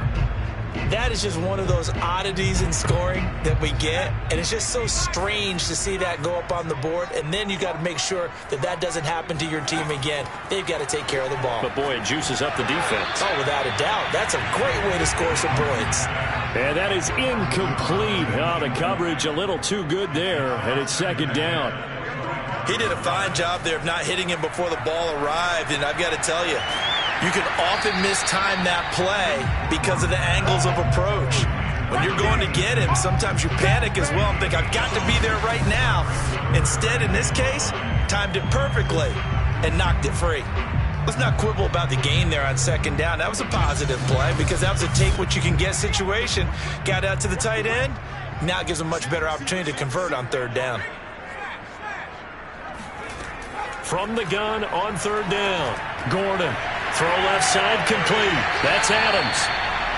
That is just one of those oddities in scoring that we get, and it's just so strange to see that go up on the board, and then you got to make sure that that doesn't happen to your team again. They've got to take care of the ball. But, boy, it juices up the defense. Oh, without a doubt. That's a great way to score some points. And that is incomplete. Oh, the coverage a little too good there, and it's second down. He did a fine job there of not hitting him before the ball arrived, and I've got to tell you, you can often mistime that play because of the angles of approach. When you're going to get him, sometimes you panic as well and think, I've got to be there right now. Instead, in this case, timed it perfectly and knocked it free. Let's not quibble about the gain there on second down. That was a positive play because that was a take-what-you-can-get situation. Got out to the tight end. Now it gives them a much better opportunity to convert on third down. From the gun on third down, Gordon. Throw left side complete. That's Adams.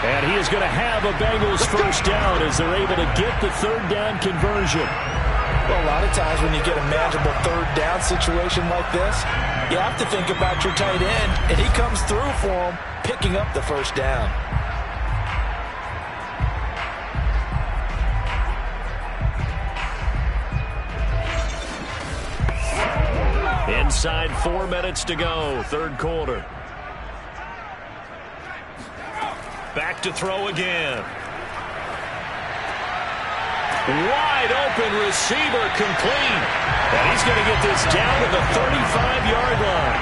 And he is going to have a Bengals first down as they're able to get the third down conversion. Well, a lot of times when you get a manageable third down situation like this, you have to think about your tight end, and he comes through for him, picking up the first down. Inside 4 minutes to go, third quarter. Back to throw again. Wide open receiver complete. And he's going to get this down to the 35-yard line.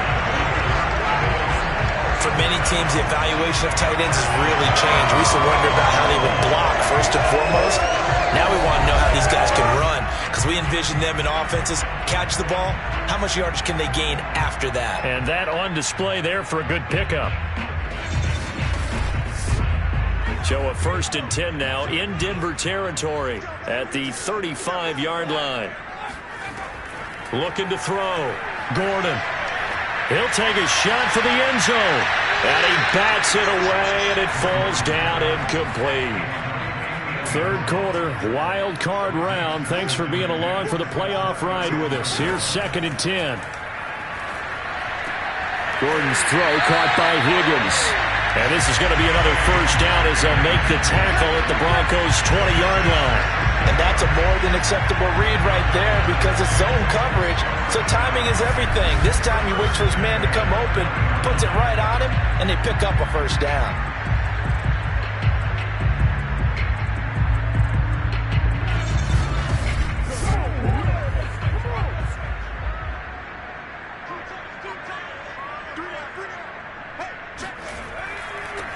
For many teams, the evaluation of tight ends has really changed. We used to wonder about how they would block first and foremost. Now we want to know how these guys can run because we envision them in offenses catch the ball. How much yardage can they gain after that? And that on display there for a good pickup. So a 1st and 10 now in Denver territory at the 35-yard line. Looking to throw. Gordon. He'll take a shot for the end zone. And he bats it away, and it falls down incomplete. Third quarter, wild card round. Thanks for being along for the playoff ride with us. Here's 2nd and 10. Gordon's throw caught by Higgins. And this is going to be another first down as they'll make the tackle at the Broncos' 20-yard line. And that's a more than acceptable read right there because it's zone coverage, so timing is everything. This time he waits for his man to come open, puts it right on him, and they pick up a first down.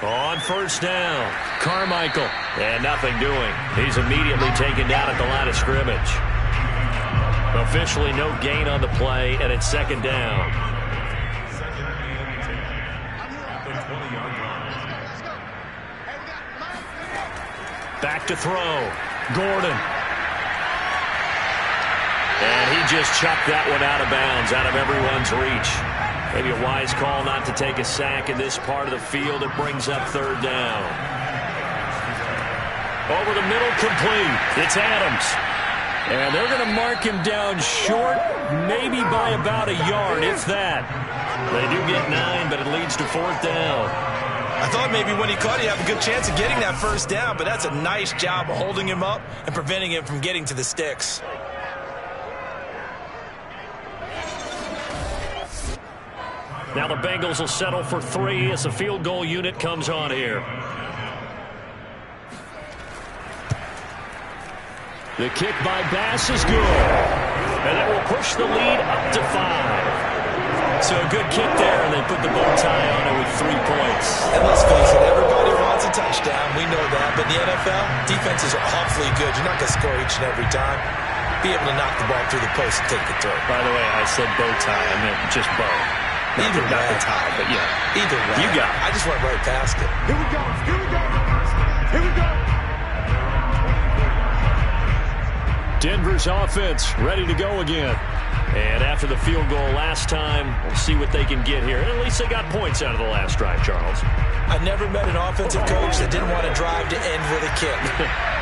On first down, Carmichael. And nothing doing. He's immediately taken down at the line of scrimmage. Officially no gain on the play, and it's second down. Back to throw. Gordon. And he just chucked that one out of bounds, out of everyone's reach. Maybe a wise call not to take a sack in this part of the field. It brings up third down. Over the middle, complete. It's Adams. And they're going to mark him down short, maybe by about a yard, if that. They do get 9, but it leads to fourth down. I thought maybe when he caught it, he'd have a good chance of getting that first down, but that's a nice job of holding him up and preventing him from getting to the sticks. Now the Bengals will settle for 3 as the field goal unit comes on here. The kick by Bass is good. And that will push the lead up to 5. So a good kick there, and they put the bow tie on it with 3 points. And let's face it, everybody wants a touchdown. We know that. But in the NFL, defenses are awfully good. You're not going to score each and every time. Be able to knock the ball through the post and take the throw. By the way, I said bow tie. I meant just bow. Either way. Not the tie, but yeah. Either way. You got it. I just went right past it. Here we go. Here we go. Here we go. Denver's offense ready to go again. And after the field goal last time, we'll see what they can get here. At least they got points out of the last drive, Charles. I never met an offensive coach that didn't want to drive to end with a kick.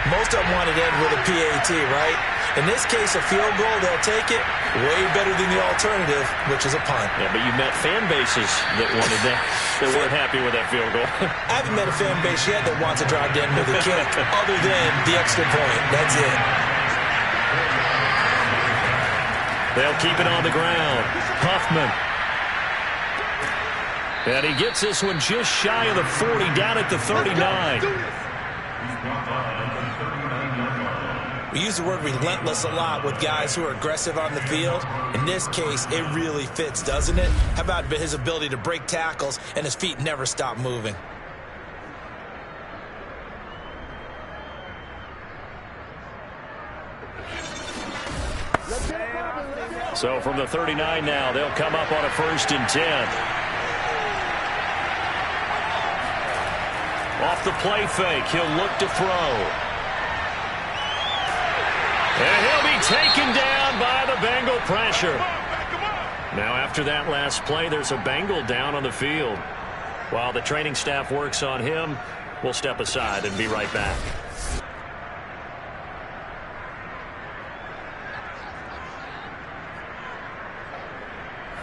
Most of them wanted to end with a PAT, right? In this case, a field goal, they'll take it. Way better than the alternative, which is a punt. Yeah, but you met fan bases that wanted that. They weren't happy with that field goal. I haven't met a fan base yet that wants to drive to end with a kick, other than the extra point. That's it. They'll keep it on the ground. Huffman. And he gets this one just shy of the 40, down at the 39. We use the word relentless a lot with guys who are aggressive on the field. In this case, it really fits, doesn't it? How about his ability to break tackles and his feet never stop moving? So from the 39 now, they'll come up on a 1st and 10. Off the play fake, he'll look to throw. And he'll be taken down by the Bengal pressure. Now after that last play, there's a Bengal down on the field. While the training staff works on him, we'll step aside and be right back.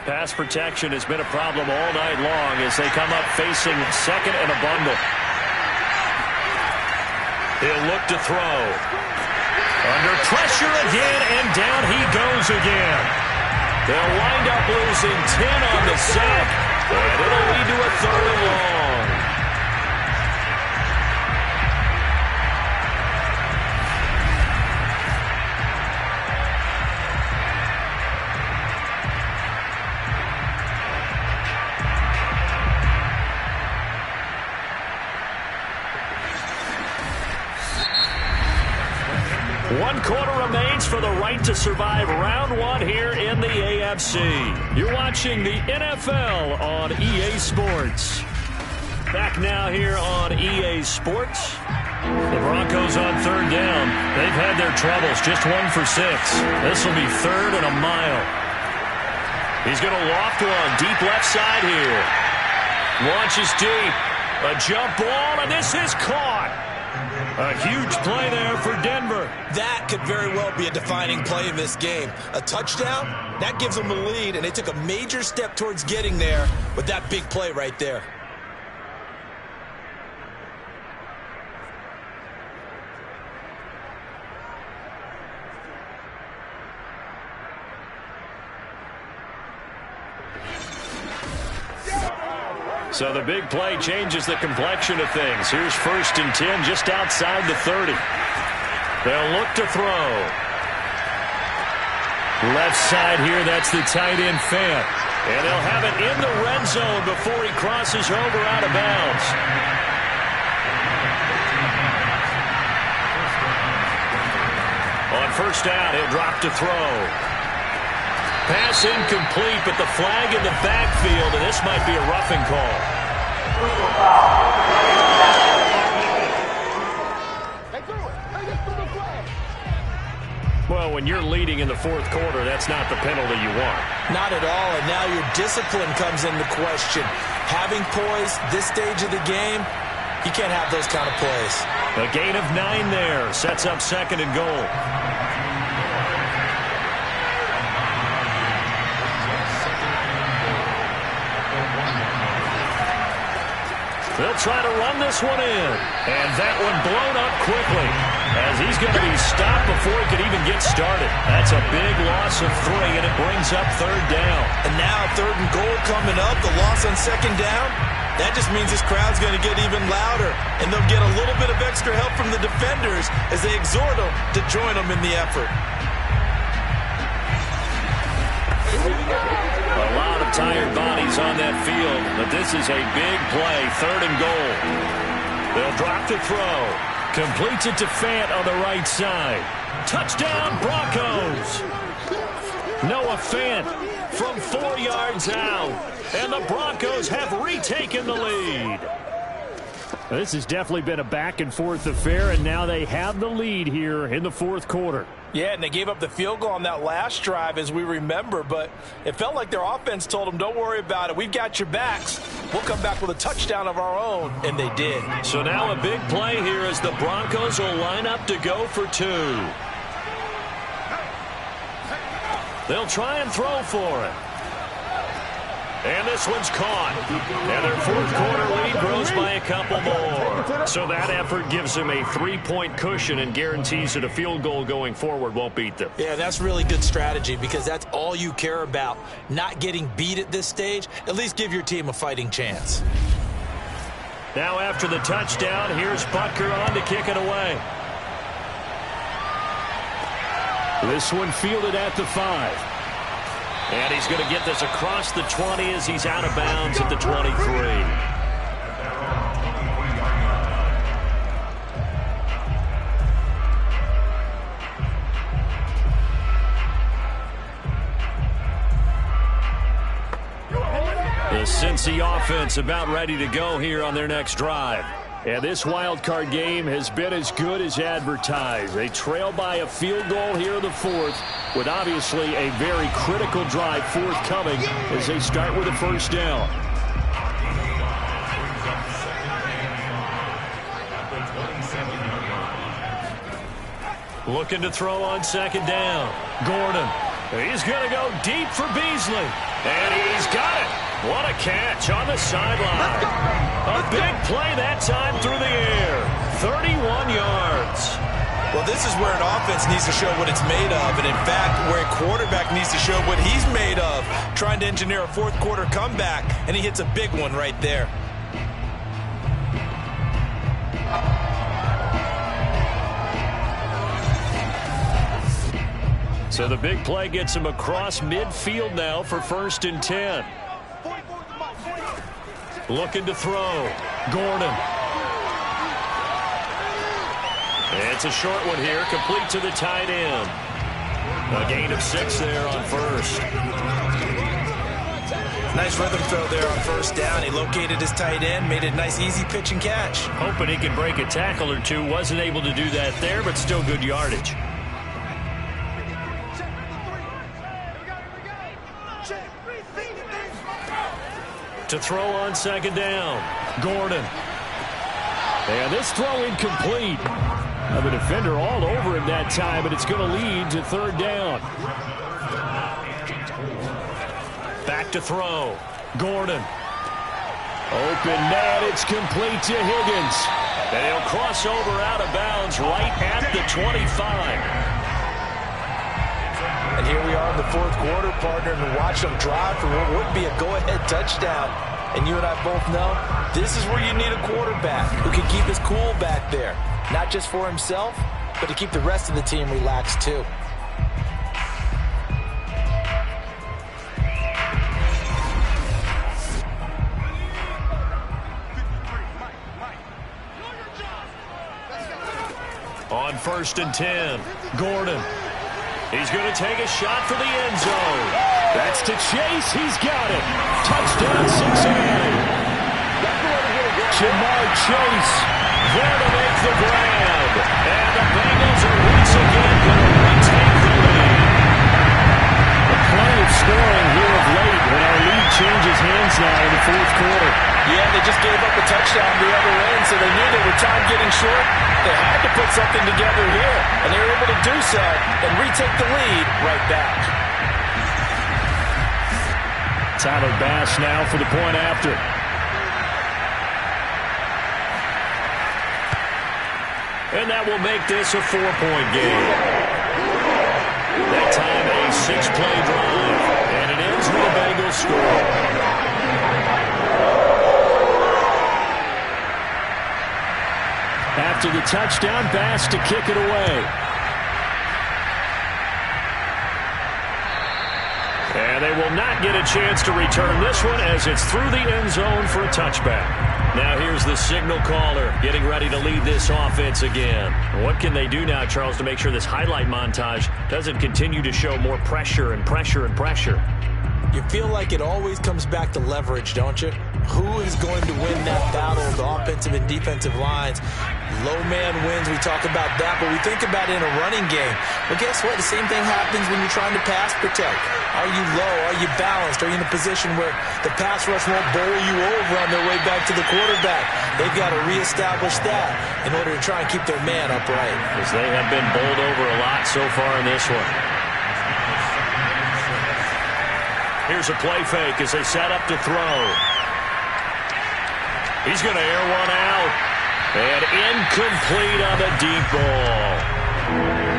Pass protection has been a problem all night long as they come up facing 2nd and a bundle. He'll look to throw. Under pressure again, and down he goes again. They'll wind up losing 10 on the sack, and it'll lead to a 3rd and long. One quarter remains for the right to survive round 1 here in the AFC. You're watching the NFL on EA Sports. Back now here on EA Sports. The Broncos on 3rd down. They've had their troubles, just 1 for 6. This will be 3rd and a mile. He's going to loft one, deep left side here. Launches deep. A jump ball, and this is caught. A huge play there for Denver. That could very well be a defining play in this game. A touchdown, that gives them a lead, and they took a major step towards getting there with that big play right there. So the big play changes the complexion of things. Here's 1st and 10 just outside the 30. They'll look to throw. Left side here, that's the tight end Fant. And they'll have it in the red zone before he crosses over out of bounds. On 1st down, he'll drop to throw. Pass incomplete, but the flag in the backfield, and this might be a roughing call. Well, when you're leading in the 4th quarter, that's not the penalty you want. Not at all, and now your discipline comes into question. Having poise this stage of the game, you can't have those kind of plays. A gain of 9 there, sets up 2nd and goal. They'll try to run this one in. And that one blown up quickly as he's going to be stopped before he could even get started. That's a big loss of 3, and it brings up 3rd down. And now 3rd and goal coming up, the loss on 2nd down. That just means this crowd's going to get even louder, and they'll get a little bit of extra help from the defenders as they exhort them to join them in the effort. A lot of tired bodies on that field, but this is a big play, 3rd and goal. They'll drop to throw. Completes it to Fant on the right side. Touchdown, Broncos! Noah Fant from 4 yards out, and the Broncos have retaken the lead. This has definitely been a back-and-forth affair, and now they have the lead here in the fourth quarter. Yeah, and they gave up the field goal on that last drive, as we remember, but it felt like their offense told them, don't worry about it. We've got your backs. We'll come back with a touchdown of our own, and they did. So now a big play here as the Broncos will line up to go for two. They'll try and throw for it. And this one's caught. And their fourth quarter lead grows by a couple more. So that effort gives them a 3-point cushion and guarantees that a field goal going forward won't beat them. Yeah, that's really good strategy because that's all you care about. Not getting beat at this stage. At least give your team a fighting chance. Now after the touchdown, here's Butker on to kick it away. This one fielded at the 5. And he's going to get this across the 20 as he's out of bounds at the 23. The Cincy offense about ready to go here on their next drive. And this wild card game has been as good as advertised. They trail by a field goal here in the fourth, with obviously a very critical drive forthcoming as they start with a first down. Looking to throw on second down. Gordon. He's going to go deep for Beasley. And he's got it. What a catch on the sideline. A big play that time through the air. 31 yards. Well, this is where an offense needs to show what it's made of, and in fact, where a quarterback needs to show what he's made of, trying to engineer a fourth quarter comeback, and he hits a big one right there. So the big play gets him across midfield now for 1st and 10. Looking to throw. Gordon. It's a short one here, complete to the tight end. A gain of 6 there on first. Nice rhythm throw there on first down. He located his tight end, made it a nice easy pitch and catch. Hoping he can break a tackle or two. Wasn't able to do that there, but still good yardage. To throw on second down. Gordon. And this throw incomplete. The defender all over him that time, and it's going to lead to third down. Back to throw. Gordon. Open net, it's complete to Higgins. And he'll cross over out of bounds right at the 25. And here we are in the fourth quarter, partner, and watch them drive for what would be a go-ahead touchdown. And you and I both know this is where you need a quarterback who can keep his cool back there. Not just for himself, but to keep the rest of the team relaxed too. On 1st and 10, Gordon. He's going to take a shot for the end zone. That's to Chase. He's got it. Touchdown, Cincinnati. Jamar Chase there to make the grab. And the Bengals are once again going to retake the lead. Plenty of scoring here of late, and our lead changes hands now in the fourth quarter. Yeah, they just gave up a touchdown the other end, so they knew they were time getting short. They had to put something together here, and they were able to do so and retake the lead right back. Tyler Bass now for the point after. And that will make this a 4-point game. That time a 6-play drive, and it ends with a Bengals score. After the touchdown, Bass to kick it away. And they will not get a chance to return this one as it's through the end zone for a touchback. Now here's the signal caller getting ready to lead this offense again. What can they do now, Charles, to make sure this highlight montage doesn't continue to show more pressure and pressure and pressure? You feel like it always comes back to leverage, don't you? Who is going to win that battle of the offensive and defensive lines? Low man wins. We talk about that, but we think about it in a running game. Well, guess what? The same thing happens when you're trying to pass protect. Are you low? Are you balanced? Are you in a position where the pass rush won't bowl you over on their way back to the quarterback? They've got to reestablish that in order to try and keep their man upright. As they have been bowled over a lot so far in this one. Here's a play fake as they set up to throw. He's going to air one out. And incomplete on the deep ball.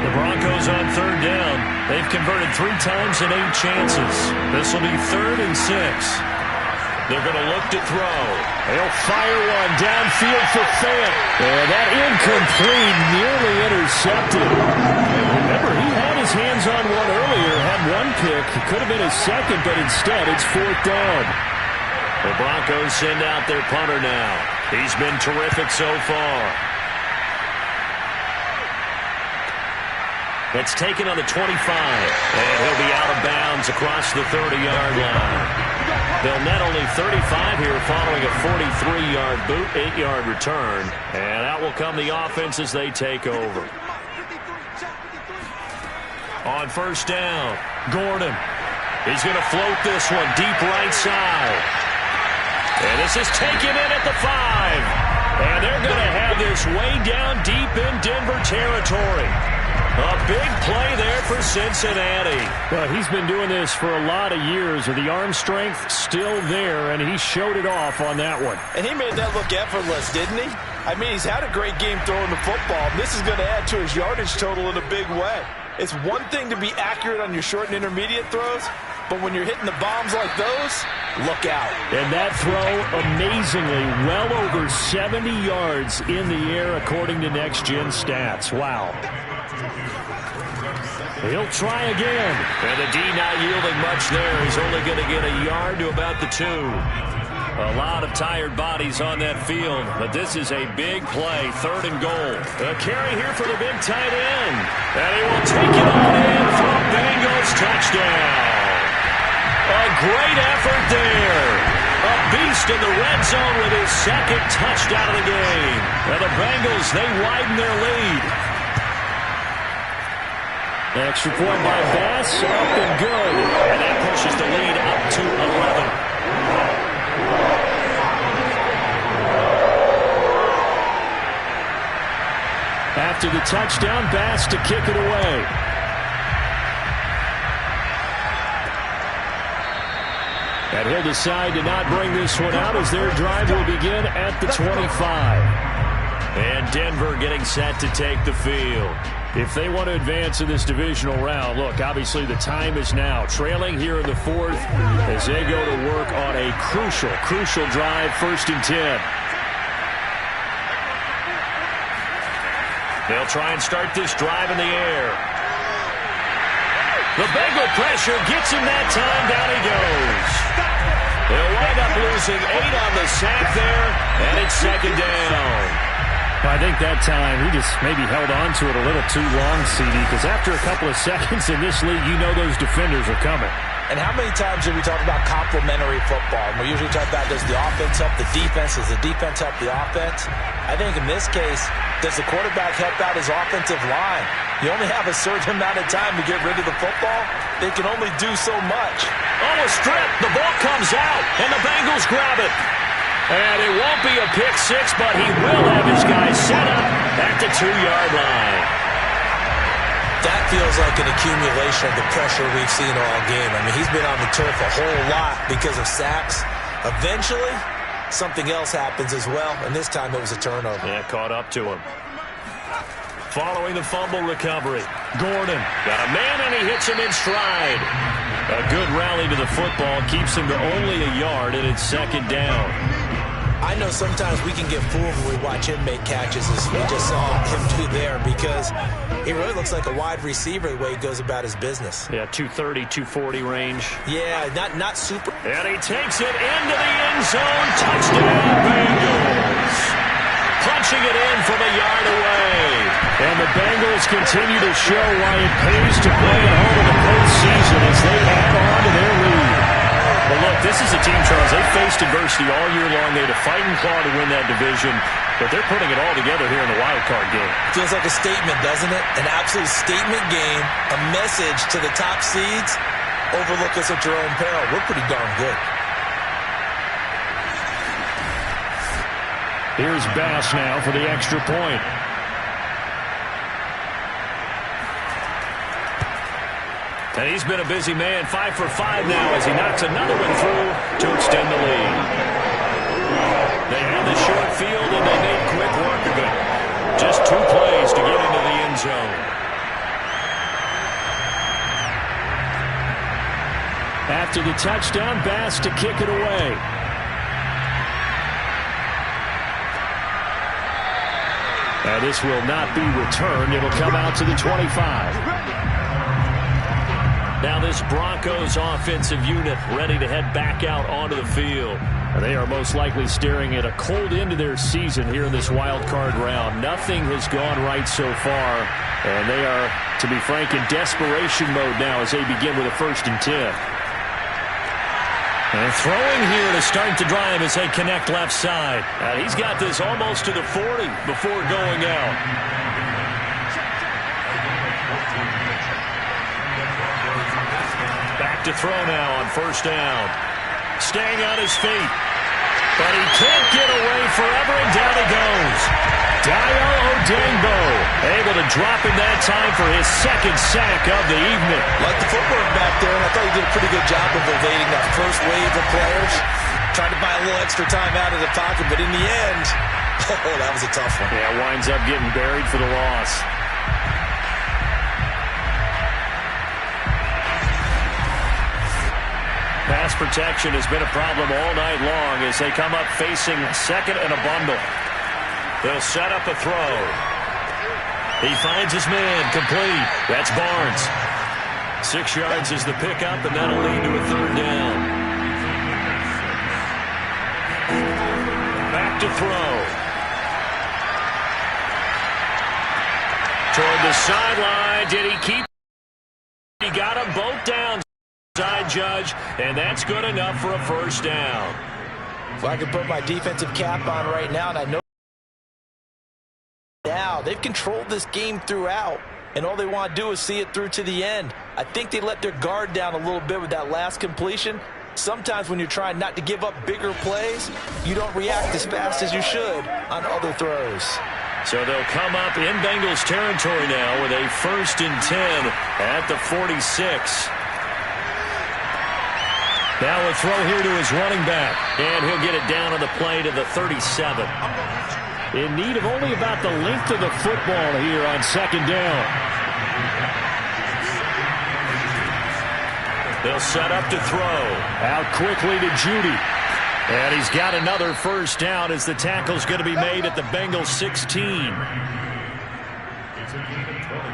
The Broncos on third down. They've converted 3 times in 8 chances. This will be 3rd and 6. They're going to look to throw. They'll fire one downfield for Fant. And that incomplete, nearly intercepted. Remember, he had his hands on one earlier, had one pick. It could have been his second, but instead it's 4th down. The Broncos send out their punter now. He's been terrific so far. It's taken on the 25. And he'll be out of bounds across the 30-yard line. They'll net only 35 here following a 43-yard boot, 8-yard return. And out will come the offense as they take over. On first down, Gordon. He's going to float this one deep right side. And this is taken in at the 5. And they're going to have this way down deep in Denver territory. A big play there for Cincinnati. Well, he's been doing this for a lot of years with the arm strength still there, and he showed it off on that one. And he made that look effortless, didn't he? I mean, he's had a great game throwing the football. This is going to add to his yardage total in a big way. It's one thing to be accurate on your short and intermediate throws, but when you're hitting the bombs like those, look out. And that throw, amazingly, well over 70 yards in the air, according to Next Gen Stats. Wow. He'll try again. And the D not yielding much there. He's only going to get a yard to about the 2. A lot of tired bodies on that field, but this is a big play, 3rd and goal. A carry here for the big tight end. And he will take it on in for a Bengals touchdown. A great effort there. A beast in the red zone with his 2nd touchdown of the game. And the Bengals, they widen their lead. Extra point by Bass, up and good. And that pushes the lead up to 11. After the touchdown, Bass to kick it away. And he'll decide to not bring this one out as their drive will begin at the 25. And Denver getting set to take the field. If they want to advance in this divisional round, look, obviously the time is now. Trailing here in the 4th as they go to work on a crucial drive, 1st and 10. They'll try and start this drive in the air. The Bengal pressure gets him that time. Down he goes. They'll wind up losing 8 on the sack there, and it's 2nd down. I think that time he just maybe held on to it a little too long, CD, because after a couple of seconds in this league, you know those defenders are coming. And how many times do we talk about complementary football? And we usually talk about, does the offense help the defense? Does the defense help the offense? I think in this case, does the quarterback help out his offensive line? You only have a certain amount of time to get rid of the football. They can only do so much. Oh, a strip. The ball comes out, and the Bengals grab it. And it won't be a pick 6, but he will have his guys set up at the 2-yard line. That feels like an accumulation of the pressure we've seen all game. I mean, he's been on the turf a whole lot because of sacks. Eventually, something else happens as well, and this time it was a turnover. Yeah, caught up to him. Following the fumble recovery, Gordon got a man, and he hits him in stride. A good rally to the football keeps him to only a yard, and it's 2nd down. I know sometimes we can get fooled when we watch him make catches, as we just saw him do there, because he really looks like a wide receiver the way he goes about his business. Yeah, 230, 240 range. Yeah, not super. And he takes it into the end zone. Touchdown, Bengals. Punching it in from a yard away. And the Bengals continue to show why it pays to play at home in the postseason as they add on to their lead. Well, look, this is a team, Charles, they faced adversity all year long. They had to fight and claw to win that division, but they're putting it all together here in the wild card game. Feels like a statement, doesn't it? An absolute statement game, a message to the top seeds. Overlook us at your own peril. We're pretty darn good. Here's Bass now for the extra point. And he's been a busy man, 5 for 5 now as he knocks another one through to extend the lead. They have the short field and they made quick work of it. Just 2 plays to get into the end zone. After the touchdown, Bass to kick it away. Now this will not be returned. It'll come out to the 25. Now this Broncos offensive unit ready to head back out onto the field. They are most likely staring at a cold end to their season here in this wild card round. Nothing has gone right so far, and they are, to be frank, in desperation mode now as they begin with a 1st and 10. And throwing here to start the drive as they connect left side. He's got this almost to the 40 before going out. Back to throw now on 1st down. Staying on his feet. But he can't get away forever, and down he goes. Dayo Odeyingbo able to drop him that time for his 2nd sack of the evening. Like the footwork back there, and I thought he did a pretty good job of evading that first wave of players. Tried to buy a little extra time out of the pocket, but in the end, oh, that was a tough one. Yeah, winds up getting buried for the loss. Pass protection has been a problem all night long as they come up facing 2nd and a bundle. They'll set up a throw. He finds his man, complete. That's Barnes. 6 yards is the pickup, and that'll lead to a 3rd down. Back to throw. Toward the sideline. Did he keep? He got them both down. Side judge, and that's good enough for a 1st down. So I can put my defensive cap on right now, and I know now they've controlled this game throughout, and all they want to do is see it through to the end. I think they let their guard down a little bit with that last completion. Sometimes when you're trying not to give up bigger plays, you don't react as fast as you should on other throws. So they'll come up in Bengals territory now with a 1st and 10 at the 46. Now a throw here to his running back, and he'll get it down on the play to the 37. In need of only about the length of the football here on 2nd down. They'll set up to throw. Out quickly to Judy. And he's got another 1st down as the tackle's going to be made at the Bengals 16.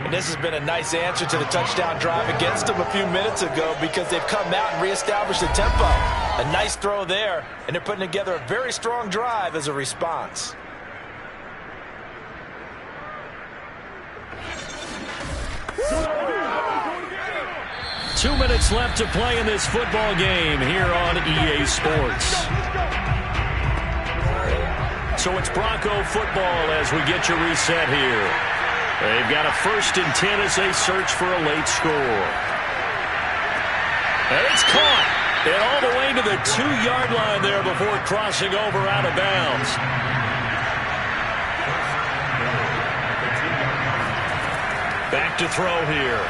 And this has been a nice answer to the touchdown drive against them a few minutes ago because they've come out and reestablished the tempo. A nice throw there, and they're putting together a very strong drive as a response. Two minutes left to play in this football game here on EA Sports. So it's Bronco football as we get you reset here. They've got a 1st and 10 as they search for a late score. And it's caught. And all the way to the 2-yard line there before crossing over out of bounds. Back to throw here.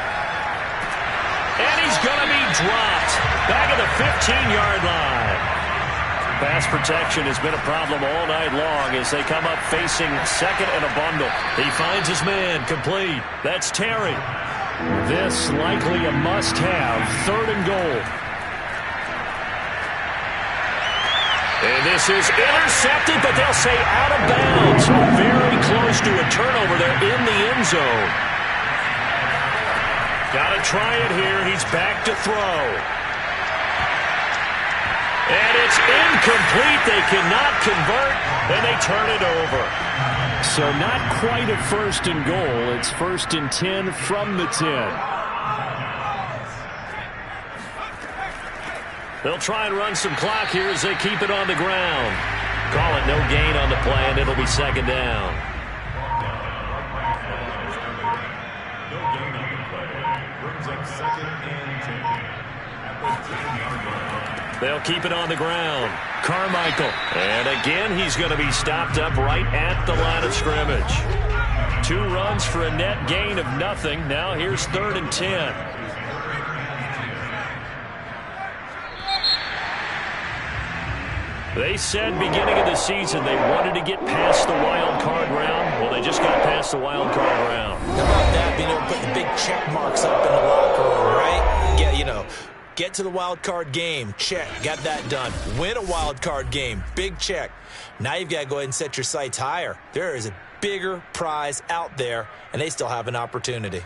And he's going to be dropped. Back at the 15-yard line. Pass protection has been a problem all night long as they come up facing 2nd and a bundle. He finds his man, complete. That's Terry. This likely a must-have, 3rd and goal. And this is intercepted, but they'll say out of bounds. Very close to a turnover there in the end zone. Got to try it here. He's back to throw. And it's incomplete. They cannot convert, and they turn it over. So not quite a 1st and goal. It's 1st and 10 from the 10. They'll try and run some clock here as they keep it on the ground. Call it no gain on the play, and it'll be second down. No gain on the play. Brings up second and 10. At the 10-yard line. They'll keep it on the ground. Carmichael. And again, he's going to be stopped up right at the line of scrimmage. 2 runs for a net gain of nothing. Now here's 3rd and 10. They said beginning of the season they wanted to get past the wild card round. Well, they just got past the wild card round. How about that, being able to put the big check marks up in the locker room, right? Get to the wild card game. Check. Got that done. Win a wild card game. Big check. Now you've got to go ahead and set your sights higher. There is a bigger prize out there, and they still have an opportunity.